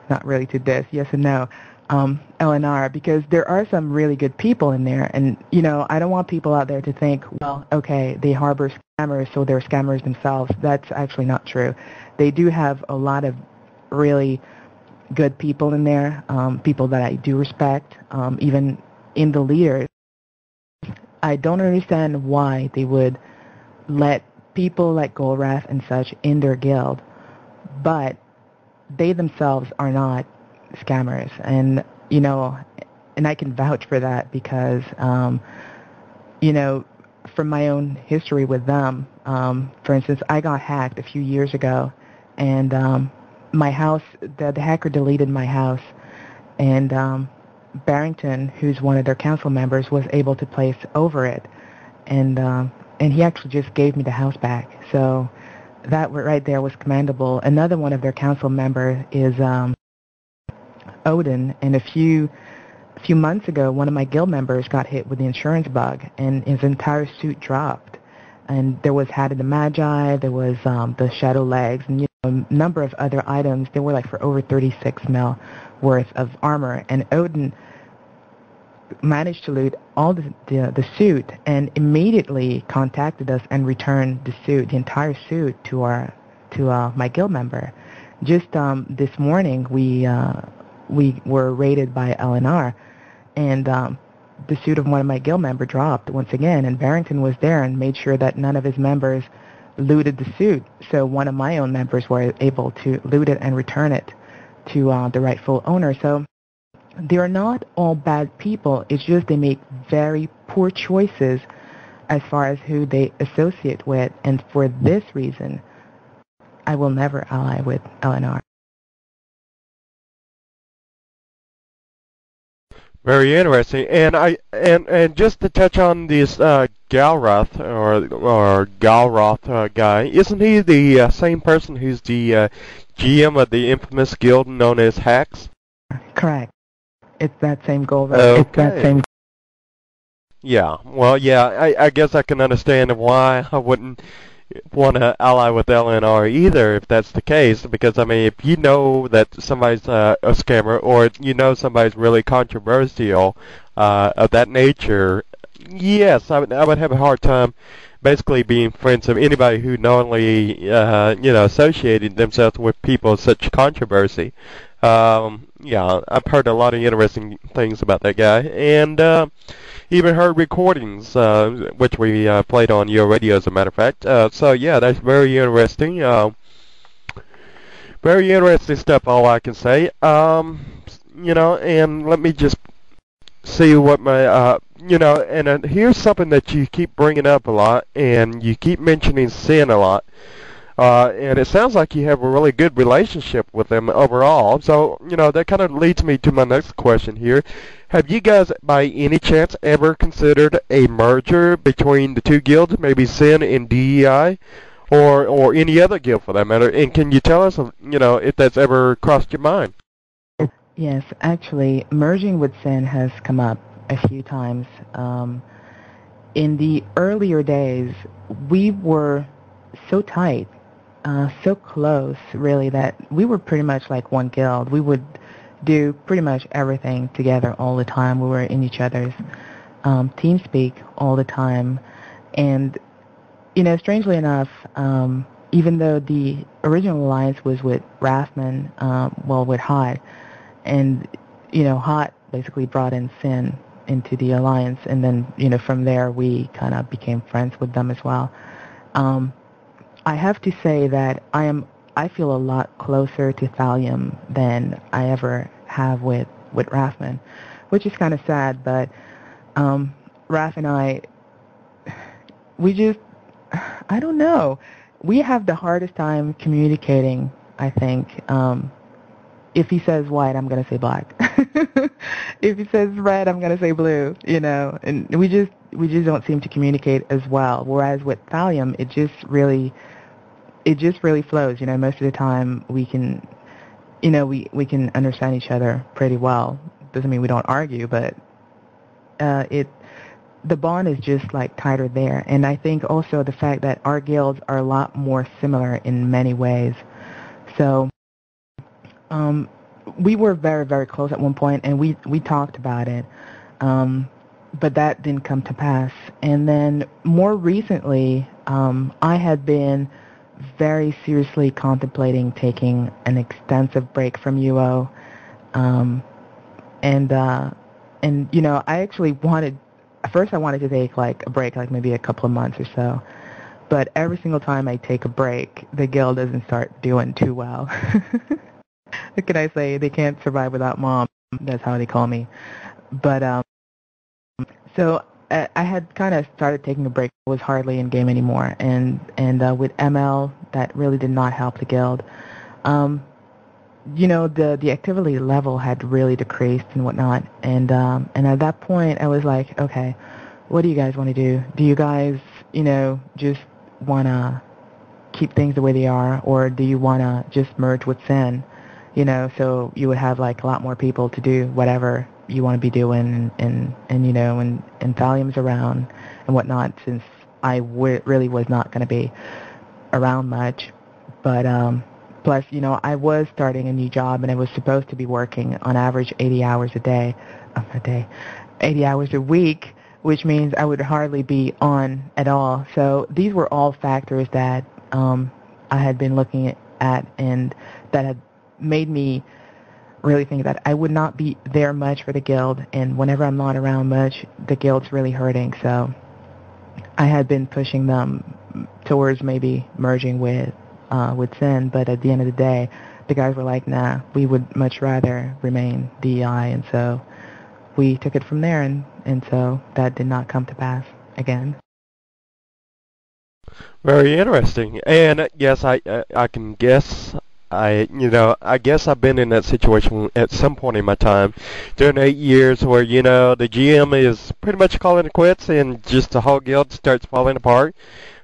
not really to this, yes and no, LNR, because there are some really good people in there, and, I don't want people out there to think, well, okay, they harbor scammers, so they're scammers themselves. That's actually not true. They do have a lot of really good people in there, people that I do respect, even in the leaders. I don't understand why they would let people like Golrath and such in their guild, but they themselves are not scammers, and and I can vouch for that because from my own history with them, for instance, I got hacked a few years ago, and my house, the hacker deleted my house, and Barrington, who's one of their council members, was able to place over it, and he actually just gave me the house back. So that right there was commendable. Another one of their council members is Odin, and a few months ago, one of my guild members got hit with the insurance bug, and his entire suit dropped. And there was Hat of the Magi, there was the Shadow Legs, and a number of other items. They were like for over 36 mil worth of armor, and Odin managed to loot all the suit and immediately contacted us and returned the entire suit to my guild member. Just this morning we were raided by LNR, and the suit of one of my guild members dropped once again, and Barrington was there and made sure that none of his members looted the suit. So one of my own members were able to loot it and return it to the rightful owner. So they are not all bad people. It's just they make very poor choices as far as who they associate with. And for this reason, I will never ally with LNR. Very interesting. And just to touch on this Galroth or Galroth guy, isn't he the same person who's the GM of the infamous guild known as Hacks? Correct. It's that same goal. Okay. It's that same. Yeah. Well, yeah. I guess I can understand why I wouldn't want to ally with LNR either if that's the case, because I mean, if you know that somebody's a scammer, or you know somebody's really controversial of that nature, yes, I would have a hard time basically being friends of anybody who knowingly associated themselves with people of such controversy. Yeah, I've heard a lot of interesting things about that guy, and even heard recordings, which we played on your radio, as a matter of fact. So yeah, that's very interesting. Very interesting stuff, all I can say. And let me just see what my, and here's something that you keep bringing up a lot, and you keep mentioning sin a lot. And it sounds like you have a really good relationship with them overall. So, that kind of leads me to my next question here. Have you guys, by any chance, ever considered a merger between the two guilds, maybe Sin and DEI, or any other guild for that matter? And can you tell us, if that's ever crossed your mind? Yes, actually, merging with Sin has come up a few times. In the earlier days, we were so tight, so close, really, that we were pretty much like one guild. We would do pretty much everything together all the time. We were in each other's TeamSpeak all the time. And, strangely enough, even though the original alliance was with Rathman, with Hot, and, Hot basically brought in Sin into the alliance, and then, from there we kind of became friends with them as well. I have to say that I feel a lot closer to Thallium than I ever have with Rathman, which is kind of sad, but Raph and I don't know. We have the hardest time communicating, I think. If he says white, I'm going to say black. If he says red, I'm going to say blue, and we just don't seem to communicate as well. Whereas with Thallium, it just really flows. Most of the time we can, we can understand each other pretty well. Doesn't mean we don't argue, but the bond is just like tighter there. And I think also the fact that our guilds are a lot more similar in many ways. So we were very, very close at one point, and we talked about it. But that didn't come to pass. And then more recently, I had been very seriously contemplating taking an extensive break from UO. I actually at first I wanted to take like a break, like maybe a couple of months or so. But every single time I take a break, the guild doesn't start doing too well. What can I say? They can't survive without mom. That's how they call me. But so I had kind of started taking a break. I was hardly in game anymore, and with ML, that really did not help the guild. The activity level had really decreased and whatnot, and at that point I was like, okay, what do you guys want to do? Do you guys, just want to keep things the way they are, or do you want to just merge with Sin? So you would have like a lot more people to do whatever you want to be doing, and Thallium's around and whatnot, since I really was not going to be around much. But plus, I was starting a new job, and I was supposed to be working on average 80 hours a day, 80 hours a week, which means I would hardly be on at all. So these were all factors that I had been looking at, and that had made me really think that I would not be there much for the guild, and whenever I'm not around much, the guild's really hurting. So I had been pushing them towards maybe merging with Sin, but at the end of the day, the guys were like, nah, we would much rather remain DEI, and so we took it from there, and so that did not come to pass again. Very interesting. And yes, I can guess. I guess I've been in that situation at some point in my time during 8 years where, the GM is pretty much calling it quits and just the whole guild starts falling apart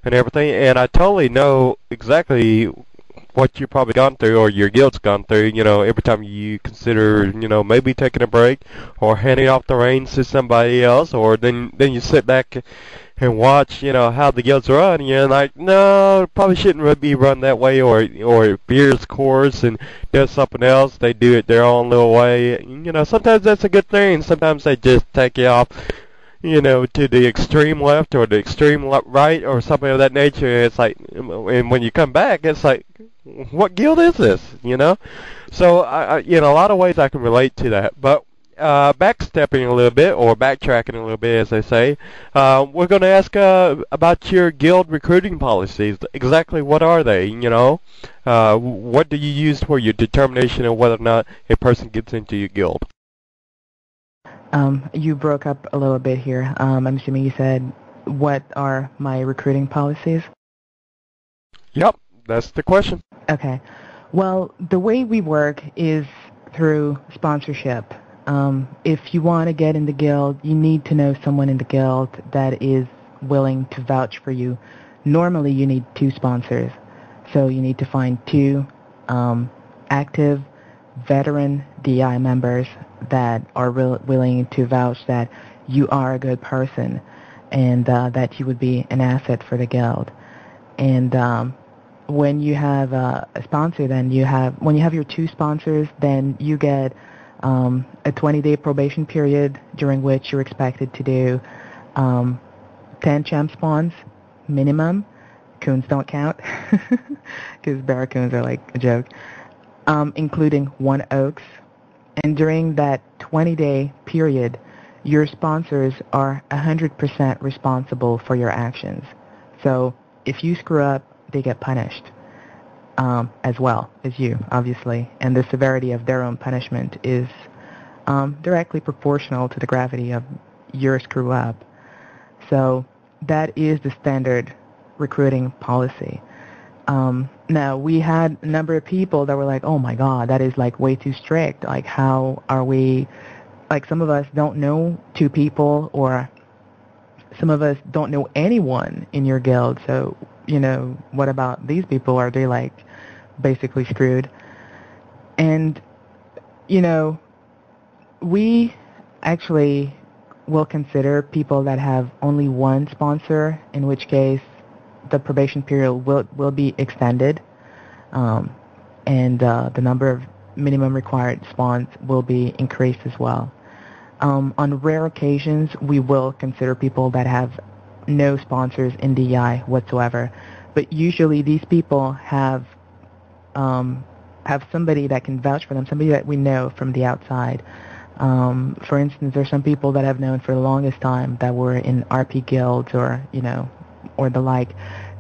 and everything. And I totally know exactly what you've probably gone through or your guild's gone through, every time you consider, maybe taking a break or handing off the reins to somebody else, or then you sit back and watch, how the guilds run, and you're like, no, it probably shouldn't be run that way, or it veers course and does something else. They do it their own little way. Sometimes that's a good thing. Sometimes they just take you off, to the extreme left or the extreme right or something of that nature. It's like, and when you come back, it's like, what guild is this? So in a lot of ways I can relate to that. But backstepping a little bit, or backtracking a little bit, as they say, we're going to ask about your guild recruiting policies. Exactly what are they? What do you use for your determination of whether or not a person gets into your guild? You broke up a little bit here. I'm assuming you said, what are my recruiting policies? Yep, that's the question. Okay. Well, the way we work is through sponsorship. If you want to get in the guild, you need to know someone in the guild that is willing to vouch for you. Normally, you need 2 sponsors. So you need to find 2 active veteran DI members that are willing to vouch that you are a good person and that you would be an asset for the guild. And when you have a sponsor, then when you have your 2 sponsors, then you get a 20-day probation period during which you're expected to do 10 champ spawns minimum. Coons don't count because barracoons are like a joke. Including 1 oaks. And during that 20-day period, your sponsors are 100% responsible for your actions. So if you screw up, they get punished as well as you, obviously. And the severity of their own punishment is directly proportional to the gravity of your screw up. So that is the standard recruiting policy. Now, we had a number of people that were like, oh my god, that is like way too strict. Like, how are we, like, some of us don't know 2 people, or some of us don't know anyone in your guild, so, what about these people? Are they like basically screwed? And, we actually will consider people that have only 1 sponsor, in which case the probation period will be extended, and the number of minimum required spawns will be increased as well. On rare occasions, we will consider people that have no sponsors in DEI whatsoever, but usually these people have somebody that can vouch for them, somebody that we know from the outside. For instance, there's some people that I've known for the longest time that were in RP guilds or the like,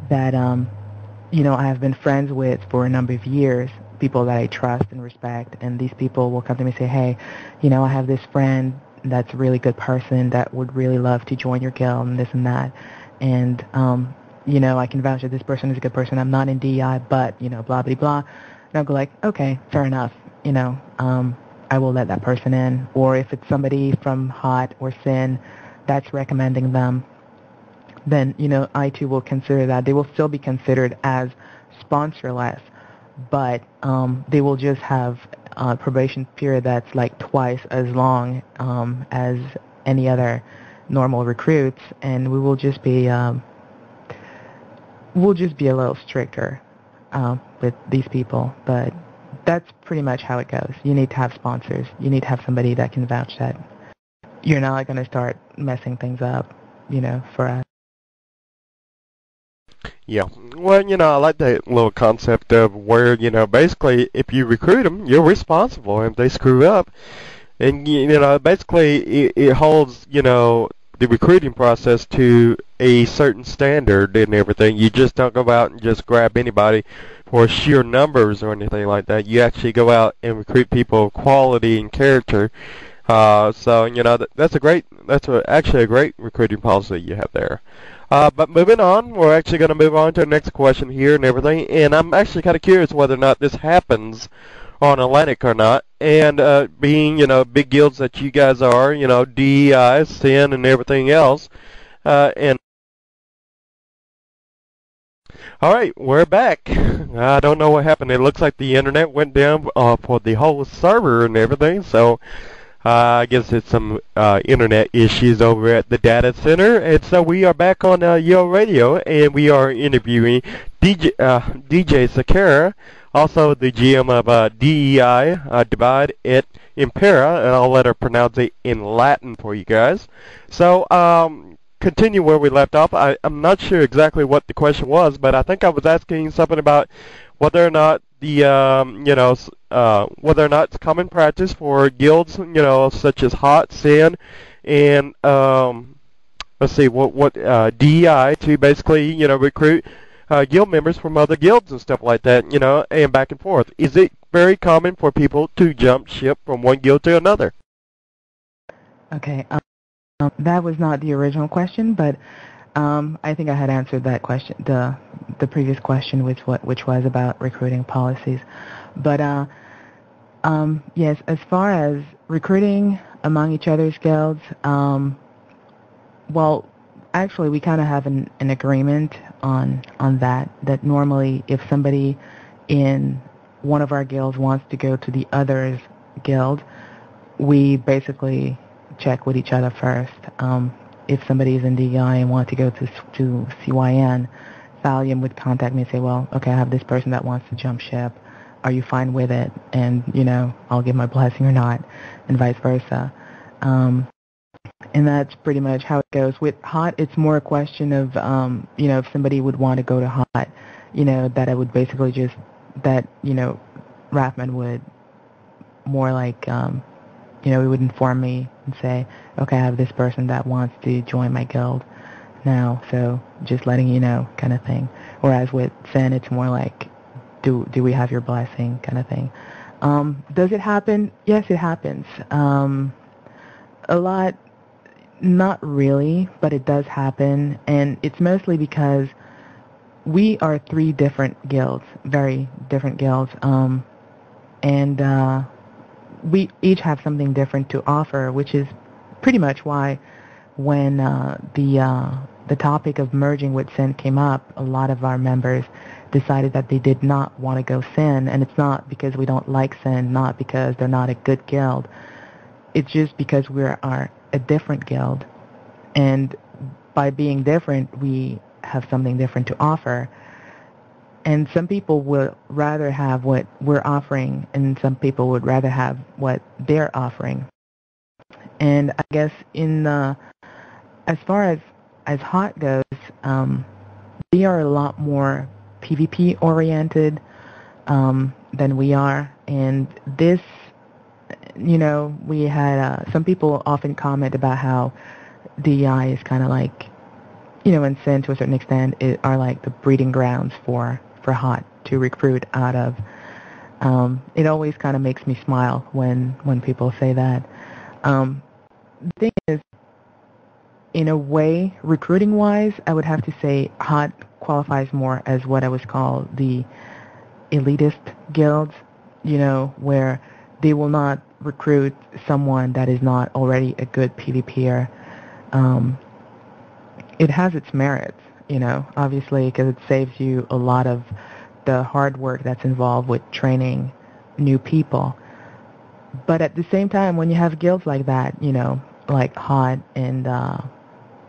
that I have been friends with for a number of years, people that I trust and respect, and these people will come to me and say, hey, I have this friend that's a really good person that would really love to join your guild and this and that, and I can vouch that this person is a good person. I'm not in DEI, but blah blah blah. And I'll go like, okay, fair enough, I will let that person in. Or if it's somebody from HOT or SIN that's recommending them, then, I too will consider that. They will still be considered as sponsorless, but they will just have a probation period that's like twice as long as any other normal recruits, and we will just be we'll just be a little stricter with these people. But that's pretty much how it goes. You need to have sponsors. You need to have somebody that can vouch that you're not going to start messing things up, for us. Yeah. Well, I like that little concept of where, basically if you recruit them, you're responsible if they screw up. And, basically it holds, the recruiting process to a certain standard and everything. You just don't go out and just grab anybody for sheer numbers or anything like that. You actually go out and recruit people of quality and character. So, actually a great recruiting policy you have there. But moving on, we're actually going to move on to the next question here and everything. And I'm actually kind of curious whether or not this happens on Atlantic or not. And being, big guilds that you guys are, DEI, SIN, and everything else. And all right, we're back. I don't know what happened. It looks like the internet went down for the whole server and everything. So I guess it's some internet issues over at the data center. And so we are back on Yo Radio, and we are interviewing DJ Sakara, also the GM of DEI Divide et Impera, and I'll let her pronounce it in Latin for you guys. So continue where we left off. I'm not sure exactly what the question was, but I think I was asking something about whether or not whether or not it's common practice for guilds, such as Hot, Sin, and let's see, what DEI to basically, recruit guild members from other guilds and stuff like that, and back and forth. Is it very common for people to jump ship from one guild to another? Okay, that was not the original question, but I think I had answered that question, the previous question, which was about recruiting policies. But yes, as far as recruiting among each other's guilds, well, actually we kind of have an agreement on that normally if somebody in one of our guilds wants to go to the other's guild, we basically check with each other first. If somebody is in DEI and wants to go to CYN, Thallium would contact me and say, well, okay, I have this person that wants to jump ship. Are you fine with it? And, I'll give my blessing or not, and vice versa. And that's pretty much how it goes. With Hot, it's more a question of, if somebody would want to go to Hot, that I would basically Rathman would more like, he would inform me and say, okay, I have this person that wants to join my guild now, so just letting you know kind of thing. Whereas with Sin, it's more like, do we have your blessing kind of thing. Does it happen? Yes, it happens. A lot, not really, but it does happen, and it's mostly because we are 3 different guilds, very different guilds, and we each have something different to offer, which is pretty much why when the topic of merging with Sin came up, a lot of our members decided that they did not want to go Sin, and it's not because we don't like Sin, not because they're not a good guild. It's just because we are a different guild, and by being different, we have something different to offer. And some people would rather have what we're offering, and some people would rather have what they're offering. And I guess as far as Hot goes, they are a lot more PvP oriented than we are. And this, we had some people often comment about how DEI is kind of like, and Sin to a certain extent are like the breeding grounds for Hot to recruit out of. It always kind of makes me smile when people say that. The thing is, in a way, recruiting-wise, I would have to say Hot qualifies more as what I would call the elitist guilds, where they will not recruit someone that is not already a good PvPer. It has its merits, obviously, because it saves you a lot of the hard work that's involved with training new people. But at the same time, when you have guilds like that, like Hot and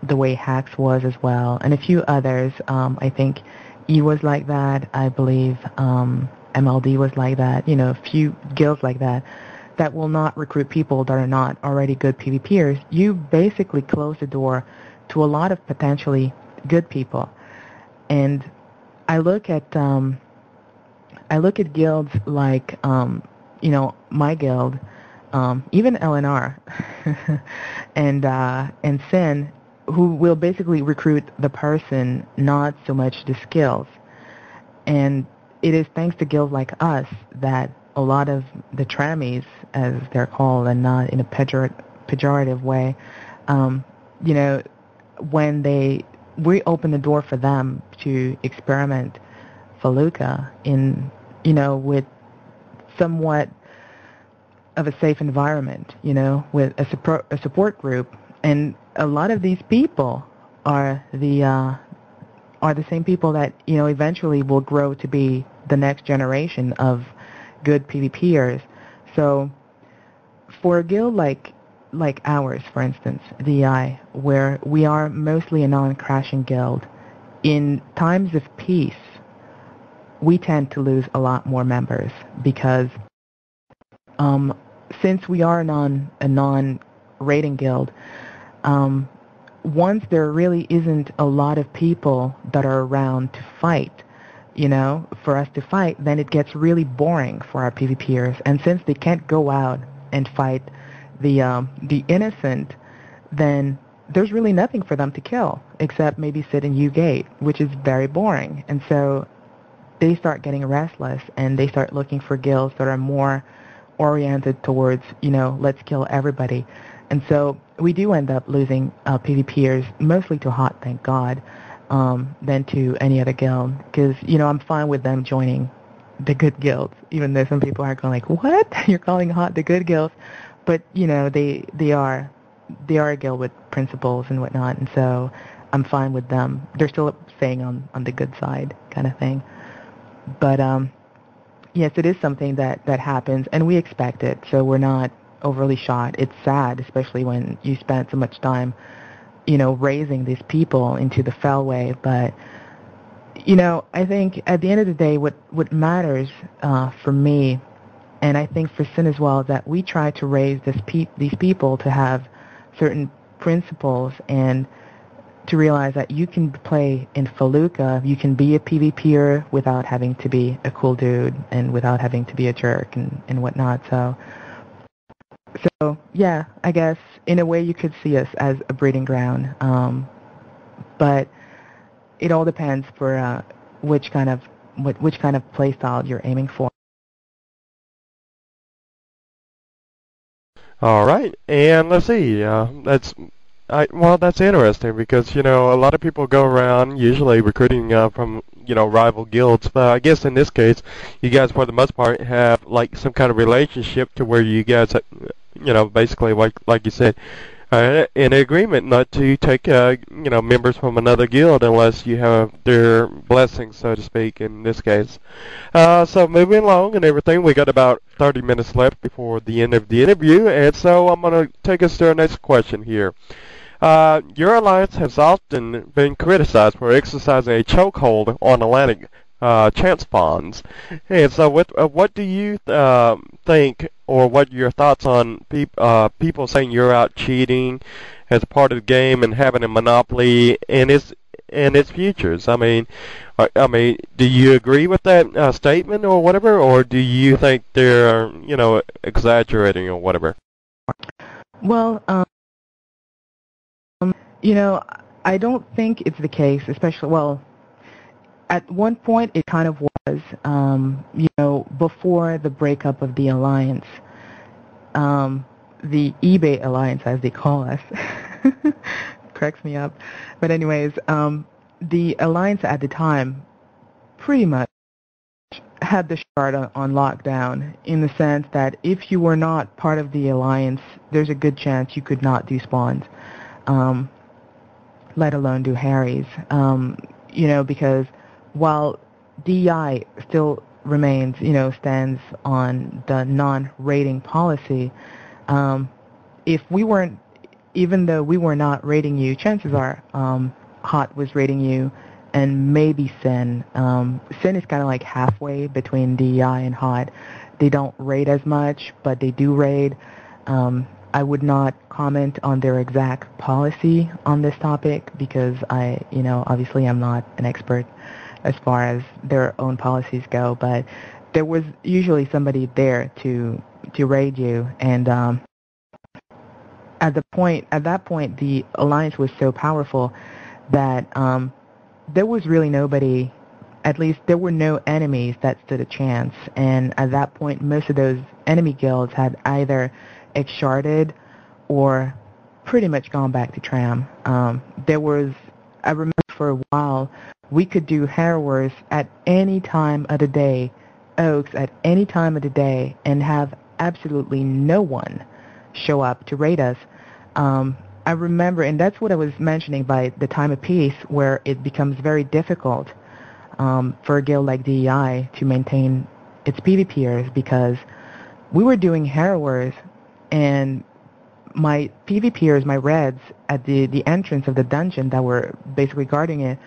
the way Hacks was as well, and a few others, I think E was like that, I believe MLD was like that, a few guilds like that will not recruit people that are not already good PvPers, you basically close the door to a lot of potentially good people. And I look at guilds like my guild, even LNR, and Sin, who will basically recruit the person, not so much the skills. And it is thanks to guilds like us that a lot of the trammies, as they're called, and not in a pejorative way, um, you know, when we open the door for them to experiment Felucca in, with somewhat of a safe environment, with a support group. And a lot of these people are the same people that, eventually will grow to be the next generation of good PvPers. So for a guild like ours, for instance, DEI, where we are mostly a non-crashing guild, in times of peace, we tend to lose a lot more members because since we are a non-rating guild, once there really isn't a lot of people that are around to fight, for us to fight, then it gets really boring for our PvPers. And since they can't go out and fight the innocent, then there's really nothing for them to kill except maybe sit in U-Gate, which is very boring. And so they start getting restless and they start looking for guilds that are more oriented towards, let's kill everybody. And so we do end up losing PvPers, mostly to Hot, thank God, than to any other guild. Because, I'm fine with them joining the good guilds, even though some people are going like, what? You're calling Hot the good guilds? But, they are a guild with principles and whatnot, and so I'm fine with them. They're still staying on the good side kind of thing. But, yes, it is something that happens, and we expect it, so we're not overly shocked. It's sad, especially when you spend so much time, raising these people into the Fellway. But, I think at the end of the day, what matters for me, and I think for Sin as well, is that we try to raise these people to have certain principles and to realize that you can play in Felucca, you can be a PvPer without having to be a cool dude and without having to be a jerk and whatnot. So yeah, I guess in a way you could see us as a breeding ground, but it all depends for which kind of play style you're aiming for. All right, and let's see. That's interesting because a lot of people go around usually recruiting from rival guilds, but I guess in this case, you guys for the most part have like some kind of relationship to where you guys, basically like you said, in agreement not to take members from another guild unless you have their blessing, so to speak. In this case, so moving along and everything, we got about 30 minutes left before the end of the interview, and so I'm going to take us to our next question here. Your alliance has often been criticized for exercising a chokehold on Atlantic chance funds. And so what do you think, or what are your thoughts on people saying you're out cheating as part of the game and having a monopoly in its futures? I mean, do you agree with that statement or whatever, or do you think they're, exaggerating or whatever? Well, I don't think it's the case, especially, well, at one point it kind of was, before the breakup of the alliance, the eBay alliance, as they call us, cracks me up. But anyways, the alliance at the time pretty much had the shard on lockdown, in the sense that if you were not part of the alliance, there's a good chance you could not do spawns, let alone do Harry's, because while DEI still remains, stands on the non-rating policy, if we weren't, even though we were not rating you, chances are Hot was rating you, and maybe Sin. Sin is kind of like halfway between DEI and Hot. They don't raid as much, but they do raid. I would not comment on their exact policy on this topic because obviously I'm not an expert as far as their own policies go, but there was usually somebody there to raid you. And at that point, the alliance was so powerful that there was really nobody. At least there were no enemies that stood a chance. And at that point, most of those enemy guilds had either exsharded or pretty much gone back to Tram. I remember for a while, we could do Harrowers at any time of the day, Oaks at any time of the day, and have absolutely no one show up to raid us. I remember, and that's what I was mentioning by the time of peace, where it becomes very difficult for a guild like DEI to maintain its PvPers, because we were doing Harrowers, and my PvPers, my Reds, at the entrance of the dungeon that were basically guarding it,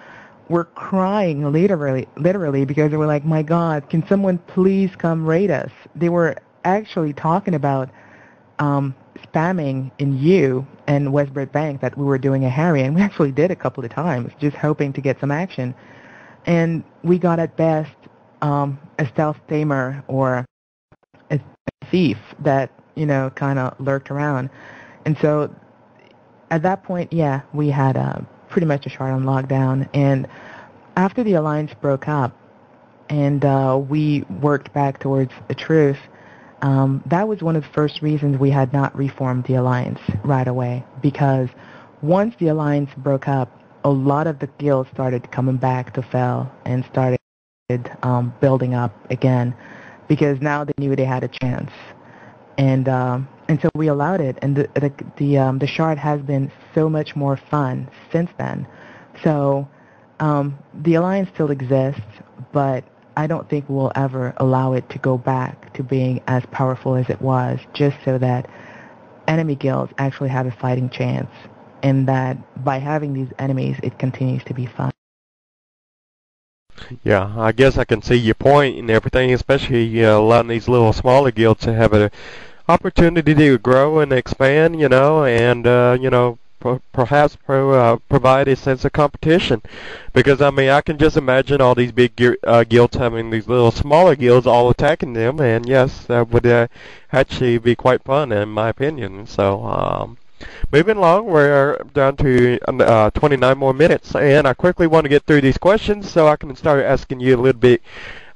were crying literally because they were like, my God, can someone please come raid us? They were actually talking about spamming in U and Westbred Bank that we were doing a Harry, and we actually did a couple of times, just hoping to get some action. And we got at best a stealth tamer or a thief that, kind of lurked around. And so at that point, yeah, we had pretty much a shard on lockdown. And after the alliance broke up and we worked back towards a truce, that was one of the first reasons we had not reformed the alliance right away, because once the alliance broke up, a lot of the guilds started coming back to Fel and started building up again, because now they knew they had a chance. And so we allowed it, and the shard has been so much more fun since then. So the alliance still exists, but I don't think we'll ever allow it to go back to being as powerful as it was, just so that enemy guilds actually have a fighting chance, and that by having these enemies, it continues to be fun. Yeah, I guess I can see your point and everything, especially allowing these little smaller guilds to have an opportunity to grow and expand, and perhaps provide a sense of competition. Because I can just imagine all these big guilds having these little smaller guilds all attacking them, and yes, that would actually be quite fun in my opinion. So moving along, we're down to 29 more minutes, and I quickly want to get through these questions so I can start asking you a little bit,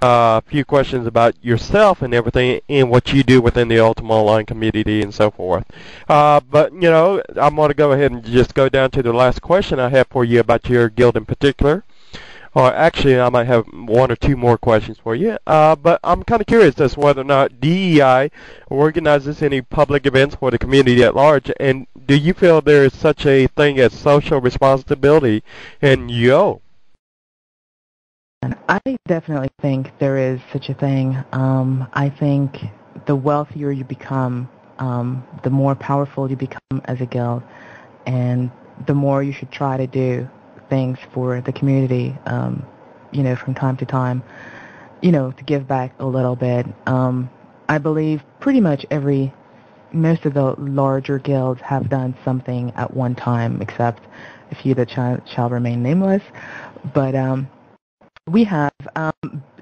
a few questions about yourself and everything and what you do within the Ultima Online community and so forth. But, I'm going to go ahead and just go down to the last question I have for you about your guild in particular. Or actually, I might have one or two more questions for you. But I'm kind of curious as to whether or not DEI organizes any public events for the community at large, and do you feel there is such a thing as social responsibility in YO? I definitely think there is such a thing. I think the wealthier you become, the more powerful you become as a guild, and the more you should try to do things for the community, from time to time, to give back a little bit. I believe pretty much most of the larger guilds have done something at one time, except a few that shall remain nameless. But we have,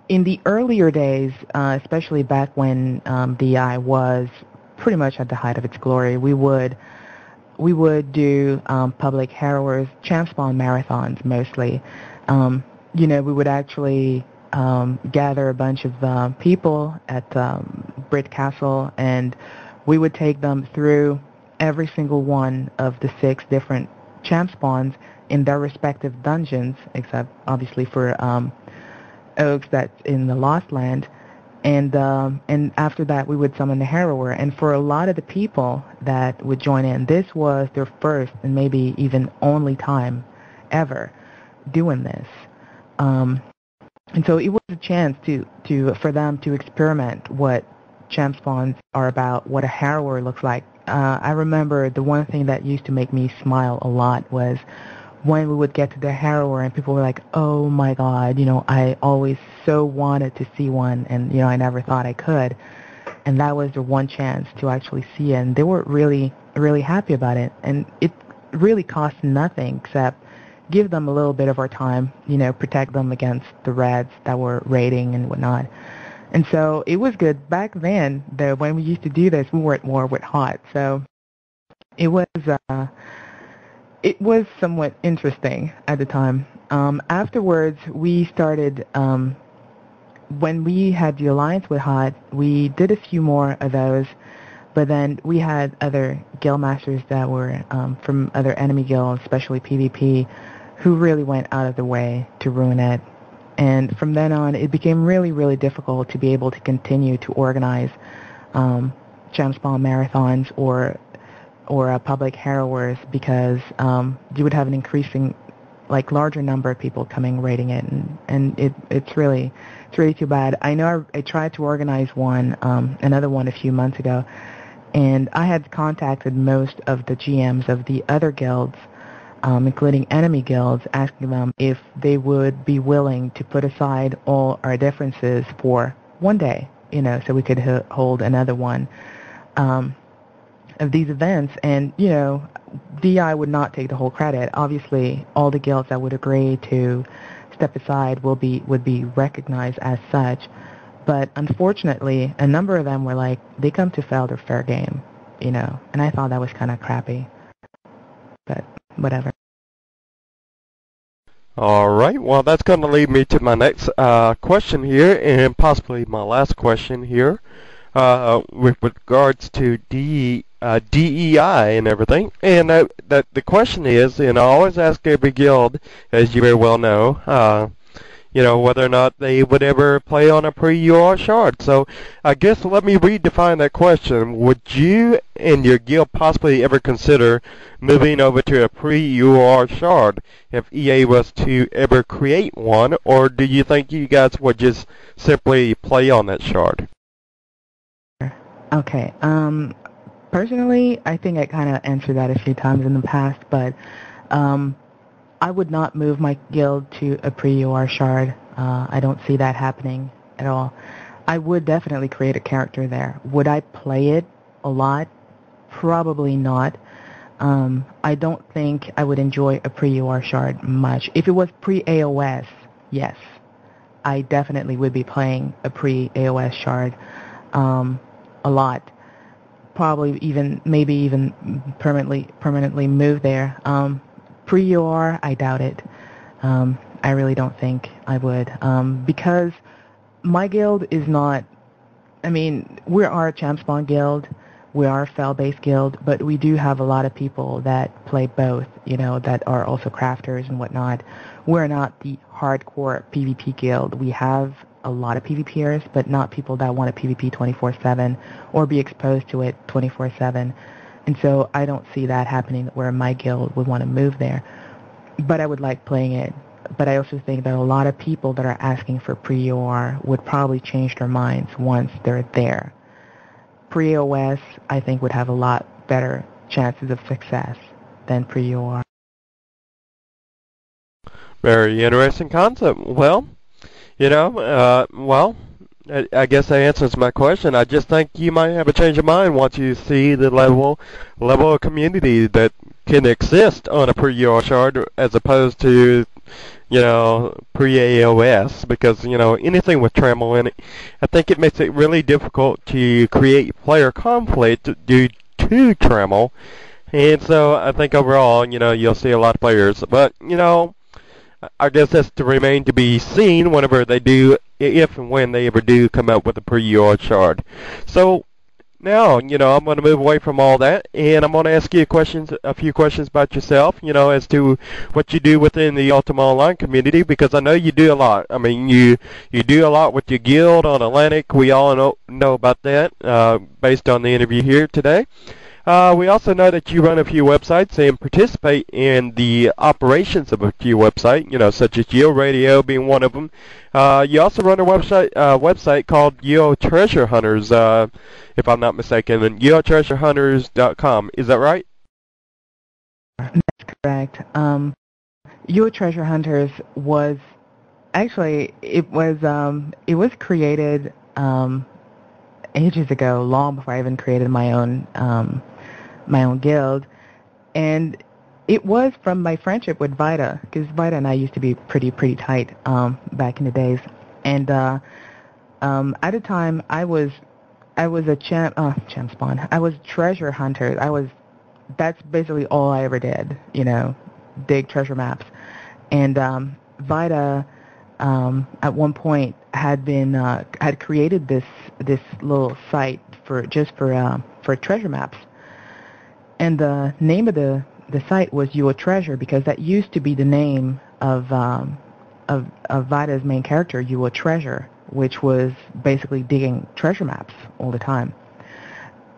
in the earlier days, especially back when DI was pretty much at the height of its glory, we would do public Harrowers, champ spawn marathons mostly. We would actually gather a bunch of people at Brit Castle, and we would take them through every single one of the 6 different champ spawns in their respective dungeons, except obviously for Oaks that's in the Lost Land. And after that, we would summon the Harrower. And for a lot of the people that would join in, this was their first and maybe even only time ever doing this. And so it was a chance for them to experiment what champ spawns are about, what a Harrower looks like. I remember the one thing that used to make me smile a lot was when we would get to the Harrower and people were like, oh my God, I always so wanted to see one, and I never thought I could. And that was the one chance to actually see it, and they were really, really happy about it. And it really cost nothing except give them a little bit of our time, protect them against the Reds that were raiding and whatnot. And so it was good. Back then, though, when we used to do this, we were at war with Hot. So it was somewhat interesting at the time. Afterwards, we started, when we had the alliance with Hot, we did a few more of those, but then we had other guild masters that were from other enemy guilds, especially PvP, who really went out of the way to ruin it. And from then on, it became really, really difficult to be able to continue to organize gem spawn marathons or public harrowers, because you would have an increasing, larger number of people coming raiding it, and it's really too bad. I know I tried to organize another one a few months ago, and I had contacted most of the GMs of the other guilds, including enemy guilds, asking them if they would be willing to put aside all our differences for one day, so we could hold another one of these events. And, DI would not take the whole credit. Obviously, all the guilds that would agree to step aside would be recognized as such. But unfortunately, a number of them were like, they come to fail their fair game, and I thought that was kind of crappy. But whatever. All right. Well, that's going to lead me to my next question here, and possibly my last question here, with regards to DEI and everything. And the question is, and I always ask every guild, as you very well know, whether or not they would ever play on a pre-UR shard. So I guess let me redefine that question. Would you and your guild possibly ever consider moving over to a pre-UR shard if EA was to ever create one, or do you think you guys would just simply play on that shard? Okay. Personally, I think I kind of answered that a few times in the past, but I would not move my guild to a pre-UR shard. I don't see that happening at all. I would definitely create a character there. Would I play it a lot? Probably not. I don't think I would enjoy a pre-UR shard much. If it was pre-AOS, yes. I definitely would be playing a pre-AOS shard a lot. Probably maybe even permanently move there. Pre-UR, I doubt it. I really don't think I would, because my guild is not, we are a champ spawn guild, we are a fel-based guild, but we do have a lot of people that play both, that are also crafters and whatnot. We're not the hardcore PvP guild. We have a lot of PvPers, but not people that want to PvP 24/7 or be exposed to it 24/7. And so I don't see that happening where my guild would want to move there. But I would like playing it. But I also think that a lot of people that are asking for pre-UR would probably change their minds once they're there. Pre-OS, I think, would have a lot better chances of success than pre-UR. Very interesting concept. Well, I guess that answers my question. I just think you might have a change of mind once you see the level of community that can exist on a pre-UR shard as opposed to, pre-AOS, because, anything with Trammel in it, I think it makes it really difficult to create player conflict due to Trammel. And so I think overall, you'll see a lot of players. But, I guess that's to remain to be seen whenever they do, if and when they ever do come out with a pre-UR shard. So now, I'm going to move away from all that, and I'm going to ask you a few questions about yourself, as to what you do within the Ultima Online community, because I know you do a lot. You do a lot with your guild on Atlantic. We all know about that, based on the interview here today. We also know that you run a few websites and participate in the operations of a few websites, such as Geo Radio being one of them. You also run a website called Geo Treasure Hunters, if I'm not mistaken, and geotreasurehunters.com. Is that right? That's correct. Geo Treasure Hunters was actually it was created ages ago, long before I even created my own guild, and It was from my friendship with Vida, because Vida and I used to be pretty tight back in the days. And at the time, I was a champ spawn. I was treasure hunter. That's basically all I ever did. Dig treasure maps. And Vida, at one point, had created this little site for treasure maps. And the name of the site was Your Treasure, because that used to be the name of Vida's main character, Your Treasure, which was basically digging treasure maps all the time.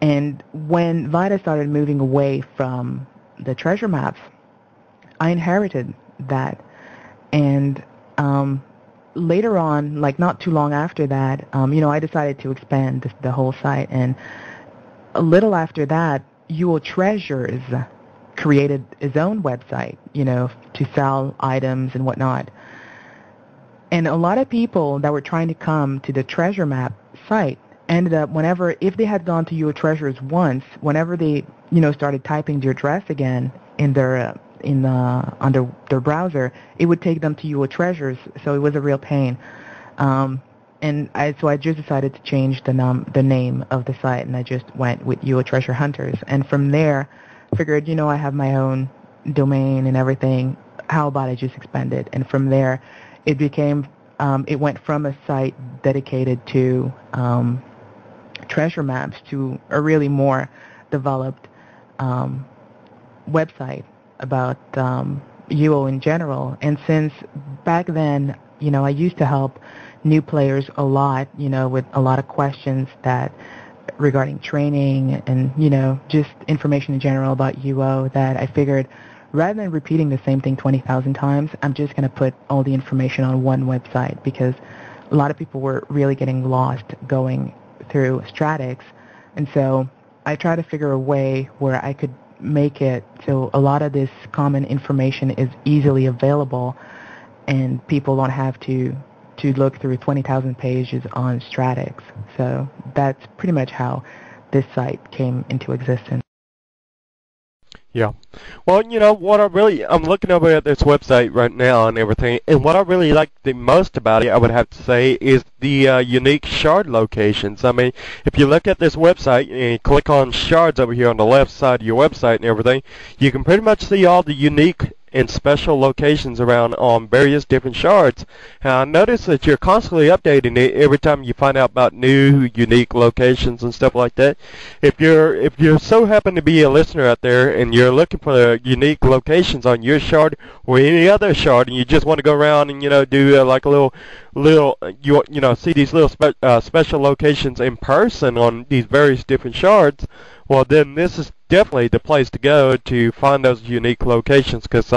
And when Vida started moving away from the treasure maps, I inherited that. And later on, like not too long after that, I decided to expand the whole site. And a little after that, Your Treasures created his own website, to sell items and whatnot. And a lot of people that were trying to come to the treasure map site ended up, if they had gone to Your Treasures once, whenever they, started typing their address again in their on their browser, it would take them to Your Treasures. So it was a real pain. And I just decided to change the name of the site, and I just went with Your Treasure Hunters. And from there, figured, I have my own domain and everything. How about I just expand it? And from there, it became, it went from a site dedicated to treasure maps to a really more developed website about UO in general. And since back then, I used to help new players a lot, with a lot of questions regarding training and, just information in general about UO, that I figured rather than repeating the same thing 20,000 times, I'm just going to put all the information on one website, because a lot of people were really getting lost going through Stratix. And so I tried to figure a way where I could make it so a lot of this common information is easily available and people don't have to look through 20,000 pages on Stratix. So that's pretty much how this site came into existence. Yeah. Well, I'm looking over at this website right now and everything, and what I really like the most about it, I would have to say, is the unique shard locations. I mean, if you look at this website and you click on shards over here on the left side of your website and everything, you can pretty much see all the unique and special locations around on various different shards. I notice that you're constantly updating it every time you find out about new unique locations and stuff like that. If you're so happen to be a listener out there and you're looking for unique locations on your shard or any other shard, and you just want to go around and do like a little see these little special locations in person on these various different shards, well, then this is definitely the place to go to find those unique locations, because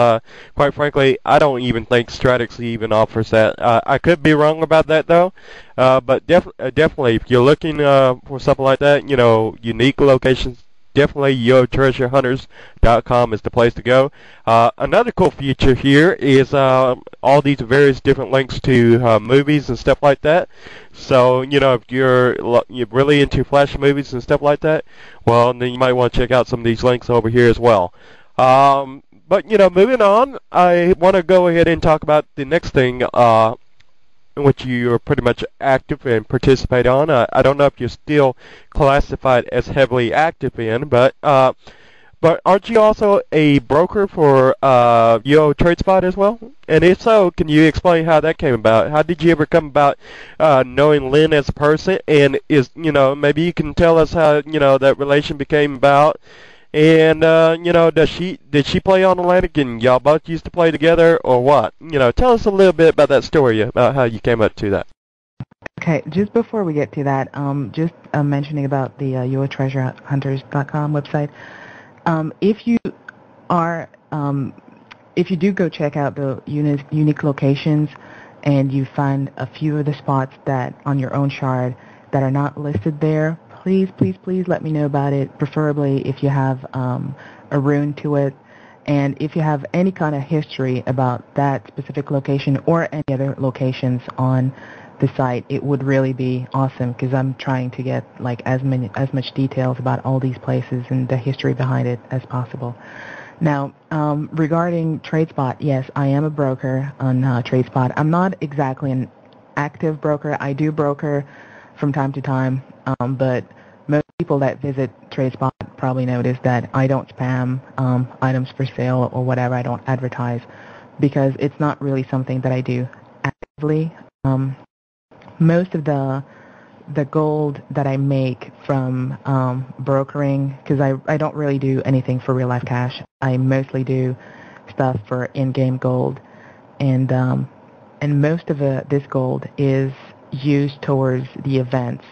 quite frankly, I don't even think Stratix even offers that. I could be wrong about that, though, but definitely if you're looking for something like that, unique locations, definitely YoTreasureHunters.com is the place to go. Another cool feature here is all these various different links to movies and stuff like that. So, if you're really into Flash movies and stuff like that, well, then you might want to check out some of these links over here as well. But, moving on, I want to go ahead and talk about the next thing in which you are pretty much active and participate on. I don't know if you're still classified as heavily active in, but aren't you also a broker for Yo TradeSpot as well? And if so, can you explain how that came about? How did you ever come about knowing Lynn as a person? And maybe you can tell us how that relation became about. And did she play on Atlantic, and y'all both used to play together, or what? Tell us a little bit about that story, about how you came up to that. Okay, just before we get to that, just mentioning about the YoTreasureHunters.com website. If you do go check out the unique locations, and you find a few of the spots that on your own shard that are not listed there, please let me know about it, preferably if you have a rune to it. And if you have any kind of history about that specific location or any other locations on the site, it would really be awesome, because I'm trying to get as much details about all these places and the history behind it as possible. Now, regarding TradeSpot, yes, I am a broker on TradeSpot. I'm not exactly an active broker. I do broker from time to time, but most people that visit TradeSpot probably notice that I don't spam items for sale or whatever. I don't advertise because it's not really something that I do actively. Most of the gold that I make from brokering, because I don't really do anything for real life cash. I mostly do stuff for in-game gold, and most of this gold is used towards the events,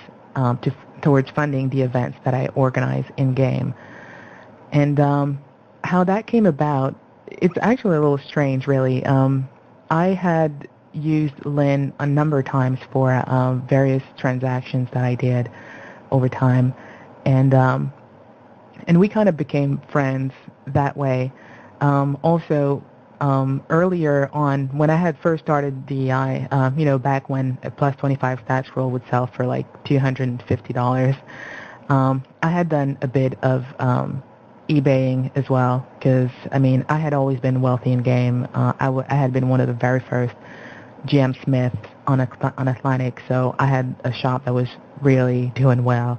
towards funding the events that I organize in-game. And how that came about, it's actually a little strange, really. I had used Lynn a number of times for various transactions that I did over time, and we kind of became friends that way. Also, earlier on, when I had first started DEI, back when a plus 25 stat scroll would sell for like $250, I had done a bit of eBaying as well, because I had always been wealthy in game. I had been one of the very first GM Smith on Atlantic, so I had a shop that was really doing well.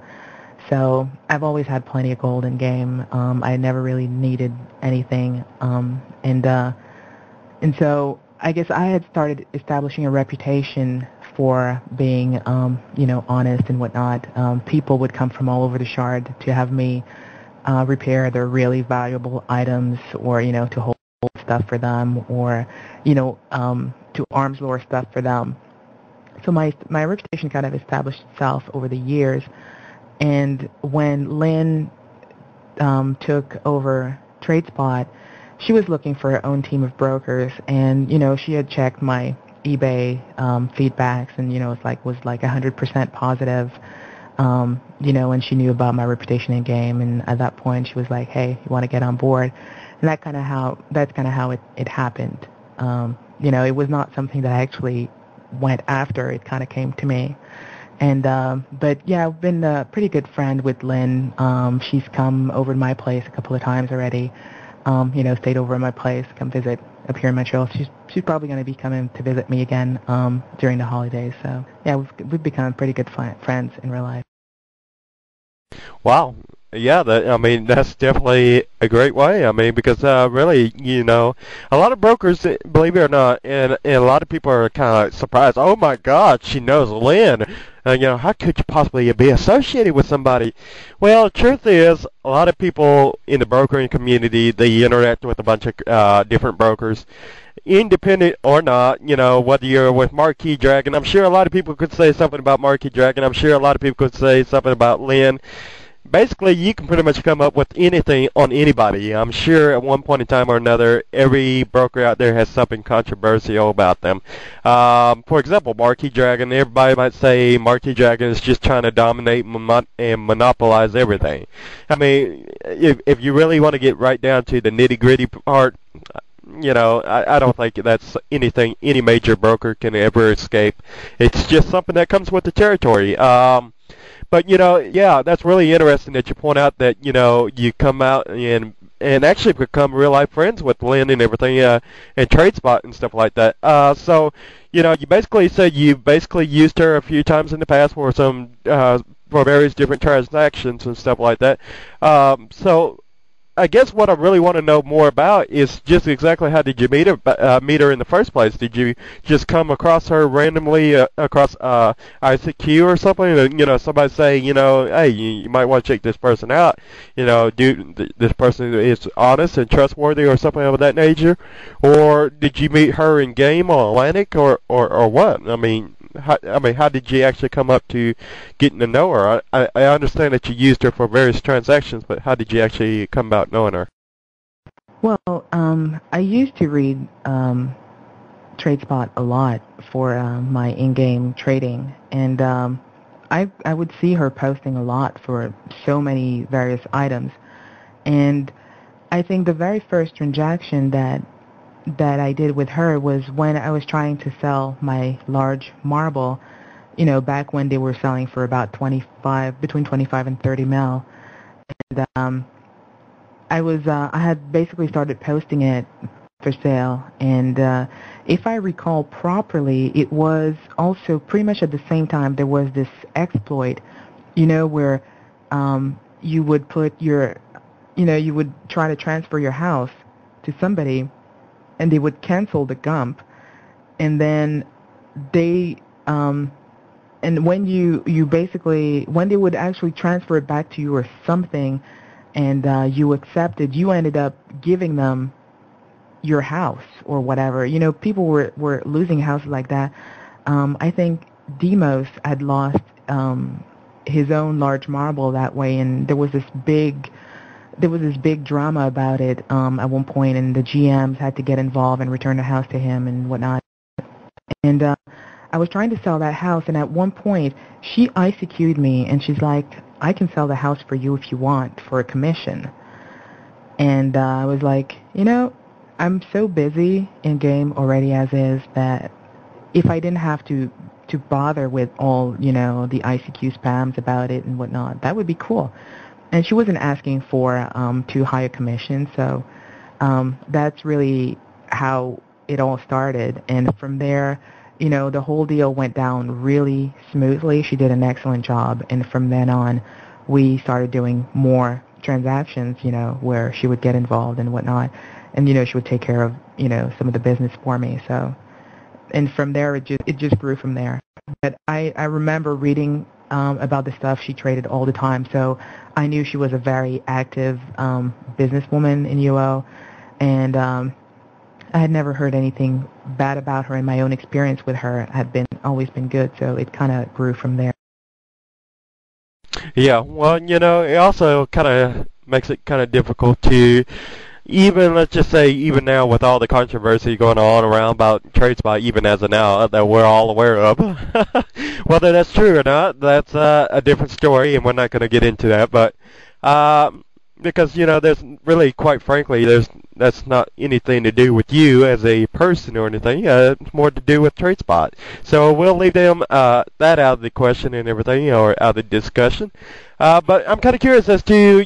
So I've always had plenty of gold in game. I never really needed anything, and so I guess I had started establishing a reputation for being, honest and whatnot. People would come from all over the Shard to have me repair their really valuable items, or to hold stuff for them, or to arms lore stuff for them. So my reputation kind of established itself over the years. And when Lynn took over TradeSpot, she was looking for her own team of brokers, and she had checked my eBay feedbacks, and was like 100% positive. And she knew about my reputation in game, and at that point she was like, "Hey, you want to get on board?" And that's kind of how it happened. It was not something that I actually went after. It kind of came to me. And but yeah, I've been a pretty good friend with Lynn. She's come over to my place a couple of times already. Stayed over at my place, come visit up here in Montreal. She's probably going to be coming to visit me again during the holidays. So yeah, we've become pretty good friends in real life. Wow. Yeah, that's definitely a great way. Because really, a lot of brokers, believe it or not, and a lot of people are kind of surprised. Oh my God, she knows Lynn. How could you possibly be associated with somebody? Well, the truth is, a lot of people in the brokering community, they interact with a bunch of different brokers, independent or not, whether you're with Marquis Dragon. I'm sure a lot of people could say something about Marquis Dragon. I'm sure a lot of people could say something about Lynn. Basically, you can pretty much come up with anything on anybody. I'm sure at one point in time or another, every broker out there has something controversial about them. For example, Marquis Dragon, everybody might say Marquis Dragon is just trying to dominate and monopolize everything. If you really want to get right down to the nitty-gritty part, I don't think that's anything any major broker can ever escape. It's just something that comes with the territory. But yeah, that's really interesting that you point out that you come out and actually become real life friends with Lynn and everything, and TradeSpot and stuff like that. So you basically said you basically used her a few times in the past for some for various different transactions and stuff like that. So I guess what I really want to know more about is just exactly how did you meet her in the first place? Did you just come across her randomly across ICQ or something? And, somebody say, hey, you might want to check this person out. This person is honest and trustworthy or something of that nature? Or did you meet her in game on Atlantic or what? How did you actually come up to getting to know her? I understand that you used her for various transactions, but how did you actually come about knowing her? Well, I used to read TradeSpot a lot for my in-game trading, and I would see her posting a lot for so many various items, and I think the very first transaction that I did with her was when I was trying to sell my large marble, back when they were selling for about between 25 and 30 mil. And I had basically started posting it for sale, and if I recall properly, it was also pretty much at the same time there was this exploit, where you would put your, you would try to transfer your house to somebody, and they would cancel the gump, and then they and when you basically when they would actually transfer it back to you or something, and you accepted, you ended up giving them your house or whatever. People were losing houses like that. I think Demos had lost his own large marble that way, and there was this big drama about it at one point, and the GMs had to get involved and return the house to him and whatnot. And I was trying to sell that house, and at one point she ICQ'd me, and she's like, "I can sell the house for you if you want for a commission." And I was like, I'm so busy in game already as is that if I didn't have to bother with all, the ICQ spams about it and whatnot, that would be cool. And she wasn't asking for too high a commission, so that's really how it all started. And from there, the whole deal went down really smoothly. She did an excellent job, and from then on, we started doing more transactions, where she would get involved and whatnot, and she would take care of, some of the business for me. So, and from there, it just grew from there. But I remember reading about the stuff she traded all the time, so I knew she was a very active businesswoman in UO, and I had never heard anything bad about her, and my own experience with her had always been good, so it kind of grew from there. Yeah, well, it also kind of makes it kind of difficult to even, let's just say, even now with all the controversy going on around about TradeSpot, even as of now, that we're all aware of. Whether that's true or not, that's a different story, and we're not going to get into that. But because there's really, quite frankly, that's not anything to do with you as a person or anything. Yeah, it's more to do with TradeSpot. So we'll leave them that out of the question and everything, or out of the discussion. But I'm kind of curious as to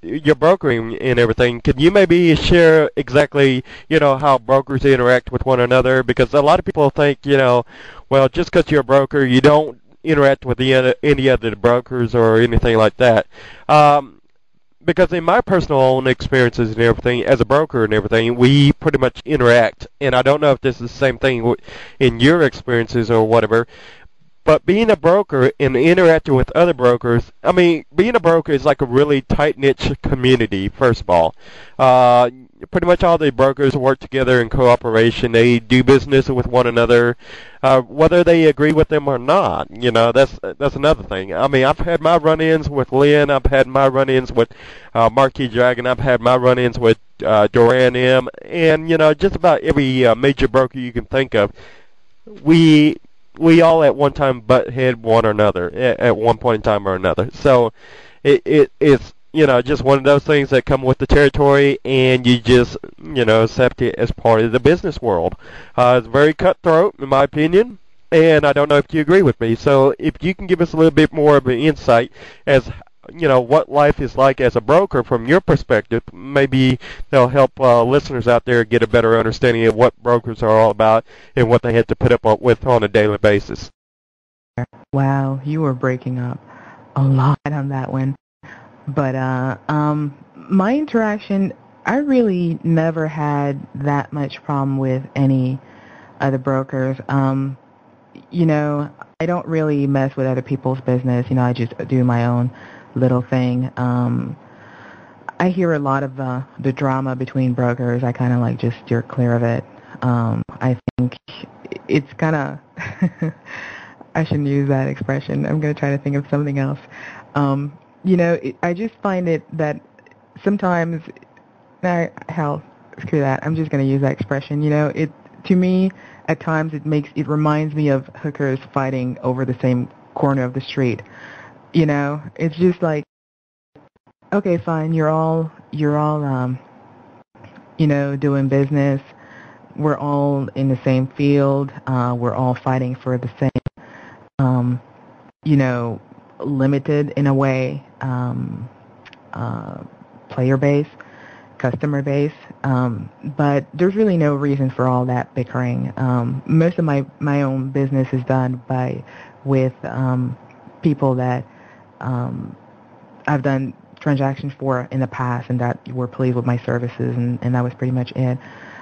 your brokering and everything. Can you maybe share exactly, how brokers interact with one another? Because a lot of people think, well, just because you're a broker, you don't interact with any other brokers or anything like that. Because in my personal own experiences and everything, as a broker and everything, we pretty much interact. And I don't know if this is the same thing in your experiences or whatever. But being a broker and interacting with other brokers, I mean, being a broker is like a really tight-knit community, first of all. Pretty much all the brokers work together in cooperation. They do business with one another, whether they agree with them or not. That's another thing. I mean, I've had my run-ins with Lynn. I've had my run-ins with Marquis Dragon. I've had my run-ins with Duran M. And, just about every major broker you can think of, we all at one time butt head one another at one point in time or another. So it's just one of those things that come with the territory, and you just accept it as part of the business world. It's very cutthroat in my opinion, and I don't know if you agree with me. So if you can give us a little bit more of an insight as what life is like as a broker from your perspective, maybe they'll help listeners out there get a better understanding of what brokers are all about and what they have to put up with on a daily basis. Wow, you were breaking up a lot on that one. But my interaction, I really never had that much problem with any other brokers. I don't really mess with other people's business. I just do my own little thing. I hear a lot of the drama between brokers. I kind of just steer clear of it. I think it's kind of I shouldn't use that expression. I'm going to try to think of something else. I just find it that sometimes, hell, screw that. I'm just going to use that expression. To me, at times it reminds me of hookers fighting over the same corner of the street. It's just like, okay, fine, you're all doing business. We're all in the same field. We're all fighting for the same, limited in a way, player base, customer base, but there's really no reason for all that bickering. Most of my own business is done with people that I've done transactions for in the past and that were pleased with my services, and that was pretty much it.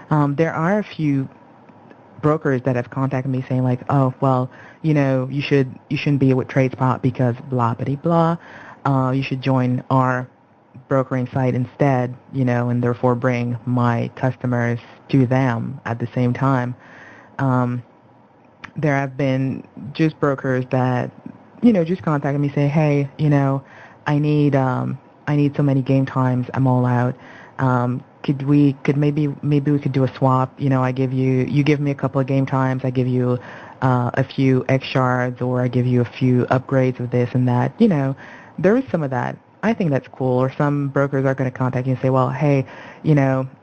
There are a few brokers that have contacted me saying like, oh, well, you shouldn't be with TradeSpot because blah blah blah. You should join our brokering site instead, and therefore bring my customers to them at the same time. There have been just brokers that, just contacted me, say, hey, I need so many game times. I'm all out. Maybe we could do a swap. You give me a couple of game times. I give you a few X shards, or I give you a few upgrades of this and that. There is some of that. I think that's cool. Or some brokers are going to contact you and say, well, hey,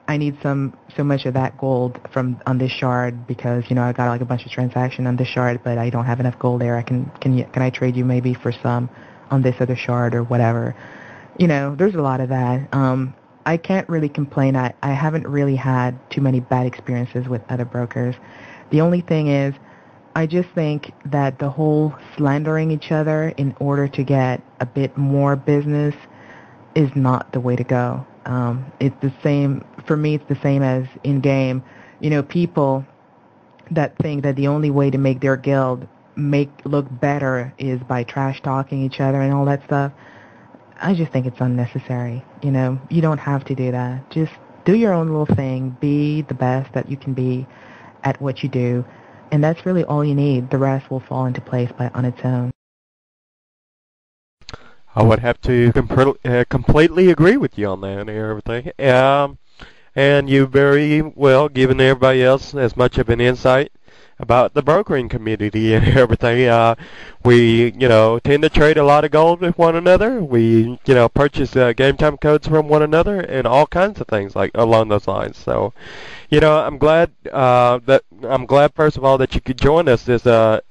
I need so much of that gold on this shard because I got like a bunch of transaction on this shard, but I don't have enough gold there. Can I trade you maybe for some on this other shard or whatever? There's a lot of that. I can't really complain. I haven't really had too many bad experiences with other brokers. The only thing is, I just think that the whole slandering each other in order to get a bit more business is not the way to go. It's the same, for me, it's the same as in-game. People that think that the only way to make their guild look better is by trash-talking each other and all that stuff. I just think it's unnecessary. You don't have to do that. Just do your own little thing. Be the best that you can be at what you do. And that's really all you need. The rest will fall into place on its own. I would have to completely agree with you on that and everything. And you very well given everybody else as much of an insight about the brokering community and everything. We, tend to trade a lot of gold with one another. We, purchase game time codes from one another and all kinds of things like along those lines. So, I'm glad first of all that you could join us for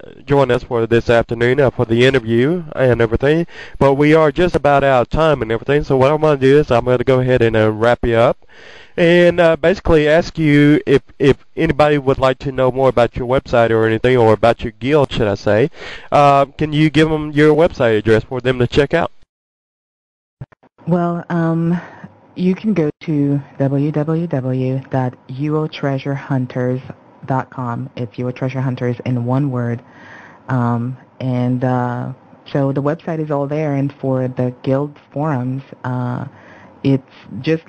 this afternoon for the interview and everything. But we are just about out of time and everything. So what I'm going to do is I'm going to go ahead and wrap you up. And basically ask you if anybody would like to know more about your website or anything, or about your guild, should I say. Can you give them your website address for them to check out? Well, you can go to www.eurotreasurehunters.com. It's Eurotreasurehunters in one word. So the website is all there, and for the guild forums, it's just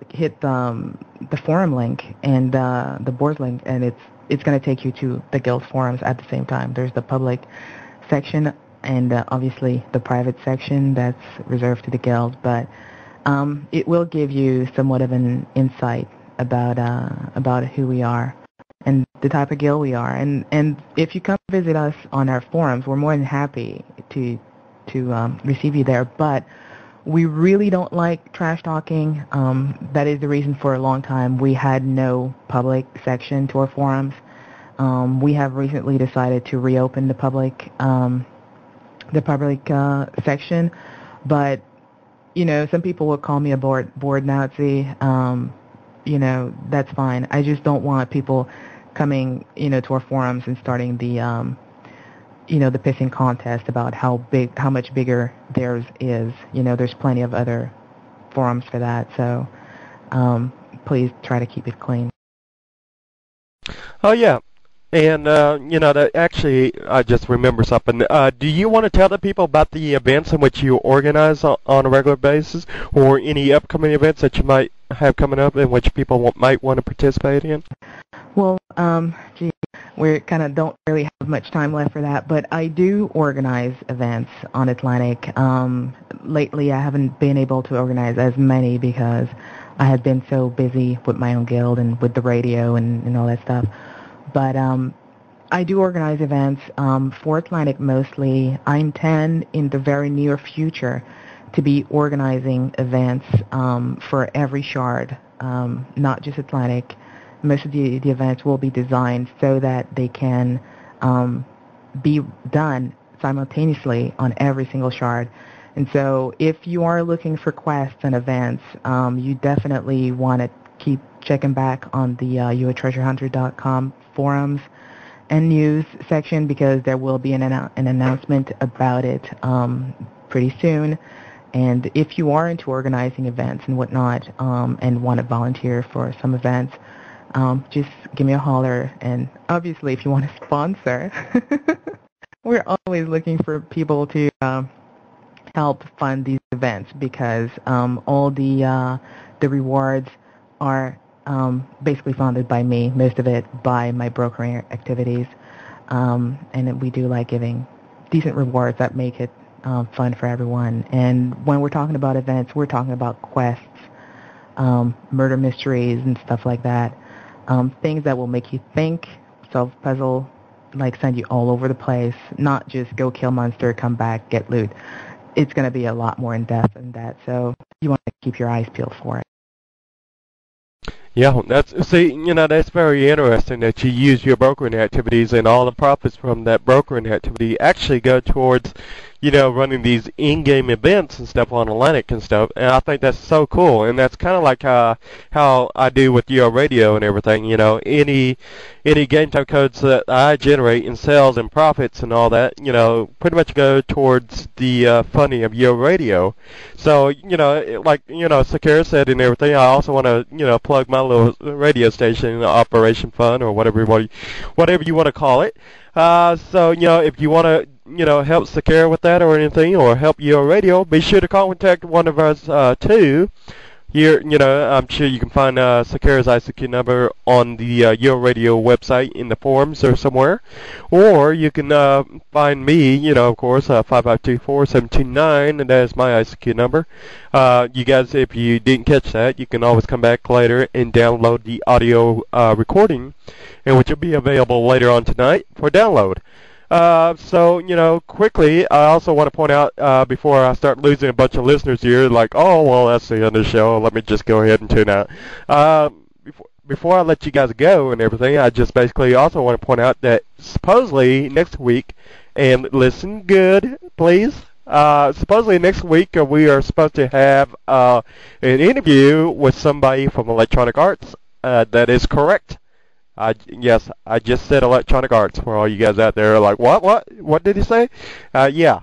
hit the forum link and the board link, and it's going to take you to the guild forums at the same time. There's the public section and obviously the private section that's reserved to the guild, but it will give you somewhat of an insight about who we are and the type of guild we are. And if you come visit us on our forums, we're more than happy to receive you there. But we really don't like trash talking. That is the reason for a long time we had no public section to our forums. We have recently decided to reopen the public section, but some people will call me a board Nazi. That's fine. I just don't want people coming to our forums and starting the the pissing contest about how much bigger theirs is. There's plenty of other forums for that, so please try to keep it clean. Oh yeah, and that actually I just remember something. Do you want to tell the people about the events in which you organize on a regular basis, or any upcoming events that you might have coming up in which people might want to participate in? Well, we kind of don't really have much time left for that, but I do organize events on Atlantic. Lately, I haven't been able to organize as many because I have been so busy with my own guild and with the radio and all that stuff. But I do organize events for Atlantic mostly. I intend in the very near future to be organizing events for every shard, not just Atlantic. Most of the events will be designed so that they can be done simultaneously on every single shard. And so if you are looking for quests and events, you definitely want to keep checking back on the youatreasurehunter.com forums and news section, because there will be an announcement about it pretty soon. And if you are into organizing events and whatnot, and want to volunteer for some events, just give me a holler. And obviously, if you want to sponsor, we're always looking for people to help fund these events, because all the rewards are basically funded by me, most of it by my brokering activities, and we do like giving decent rewards that make it fun for everyone. And when we're talking about events, we're talking about quests, murder mysteries and stuff like that, things that will make you think, solve puzzle, like send you all over the place, not just go kill monster, come back, get loot. It's going to be a lot more in-depth than that, so you want to keep your eyes peeled for it. Yeah, that's very interesting that you use your brokering activities, and all the profits from that brokering activity actually go towards, running these in-game events and stuff on Atlantic and stuff. And I think that's so cool. And that's kind of like how I do with your radio and everything. Any game time codes that I generate in sales and profits and all that, pretty much go towards the funding of your radio. So, Sakara said and everything, I also want to, plug my little radio station, Operation Fund, or whatever you want to call it. So, if you want to, help Sakara with that or anything, or help your radio, be sure to contact one of us, too. Here, I'm sure you can find Sakara's ICQ number on the Your Radio website in the forums or somewhere. Or you can find me, of course, 552-4729, and that is my ICQ number. You guys, if you didn't catch that, you can always come back later and download the audio recording, and which will be available later on tonight for download. So, quickly, I also want to point out, before I start losing a bunch of listeners here, like, oh, well, that's the end of the show, let me just go ahead and tune out. Before I let you guys go and everything, I just basically also want to point out that supposedly next week, and listen good, please, supposedly next week we are supposed to have an interview with somebody from Electronic Arts. That is correct. Yes, I just said Electronic Arts for all you guys out there like, what did he say? Yeah.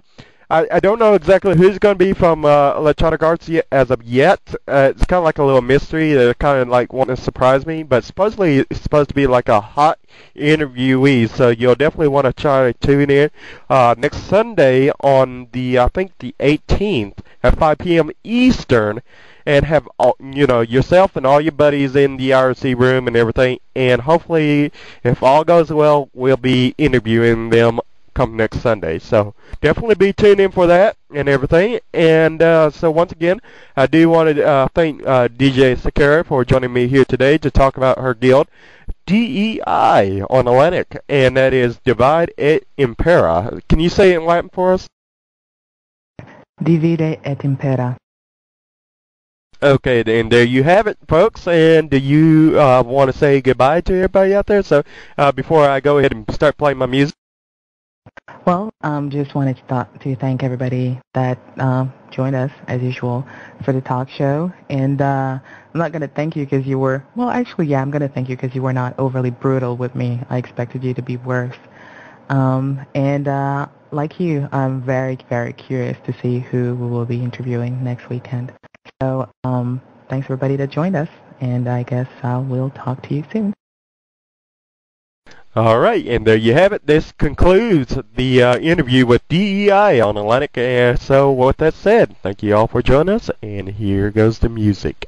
I don't know exactly who's going to be from Electronic Arts as of yet. It's kind of like a little mystery. They're kind of like wanting to surprise me, but supposedly it's supposed to be like a hot interviewee, so you'll definitely want to try to tune in next Sunday on I think the 18th at 5 p.m. Eastern, and have yourself and all your buddies in the RC room and everything, and hopefully, if all goes well, we'll be interviewing them come next Sunday. So definitely be tuned in for that and everything. And so once again, I do want to thank DJ Sakara for joining me here today to talk about her guild, DEI on Atlantic, and that is Divide et Impera. Can you say it in Latin for us? Divide et Impera. Okay, and there you have it, folks. And do you want to say goodbye to everybody out there? So before I go ahead and start playing my music. Well, just wanted to thank everybody that joined us, as usual, for the talk show. And I'm not going to thank you because you were, well, actually, yeah, I'm going to thank you because you were not overly brutal with me. I expected you to be worse. And like you, I'm very, very curious to see who we will be interviewing next weekend. So thanks, everybody that joined us, and I guess we'll talk to you soon. All right, and there you have it. This concludes the interview with DEI on Atlantic. And so with that said, thank you all for joining us, and here goes the music.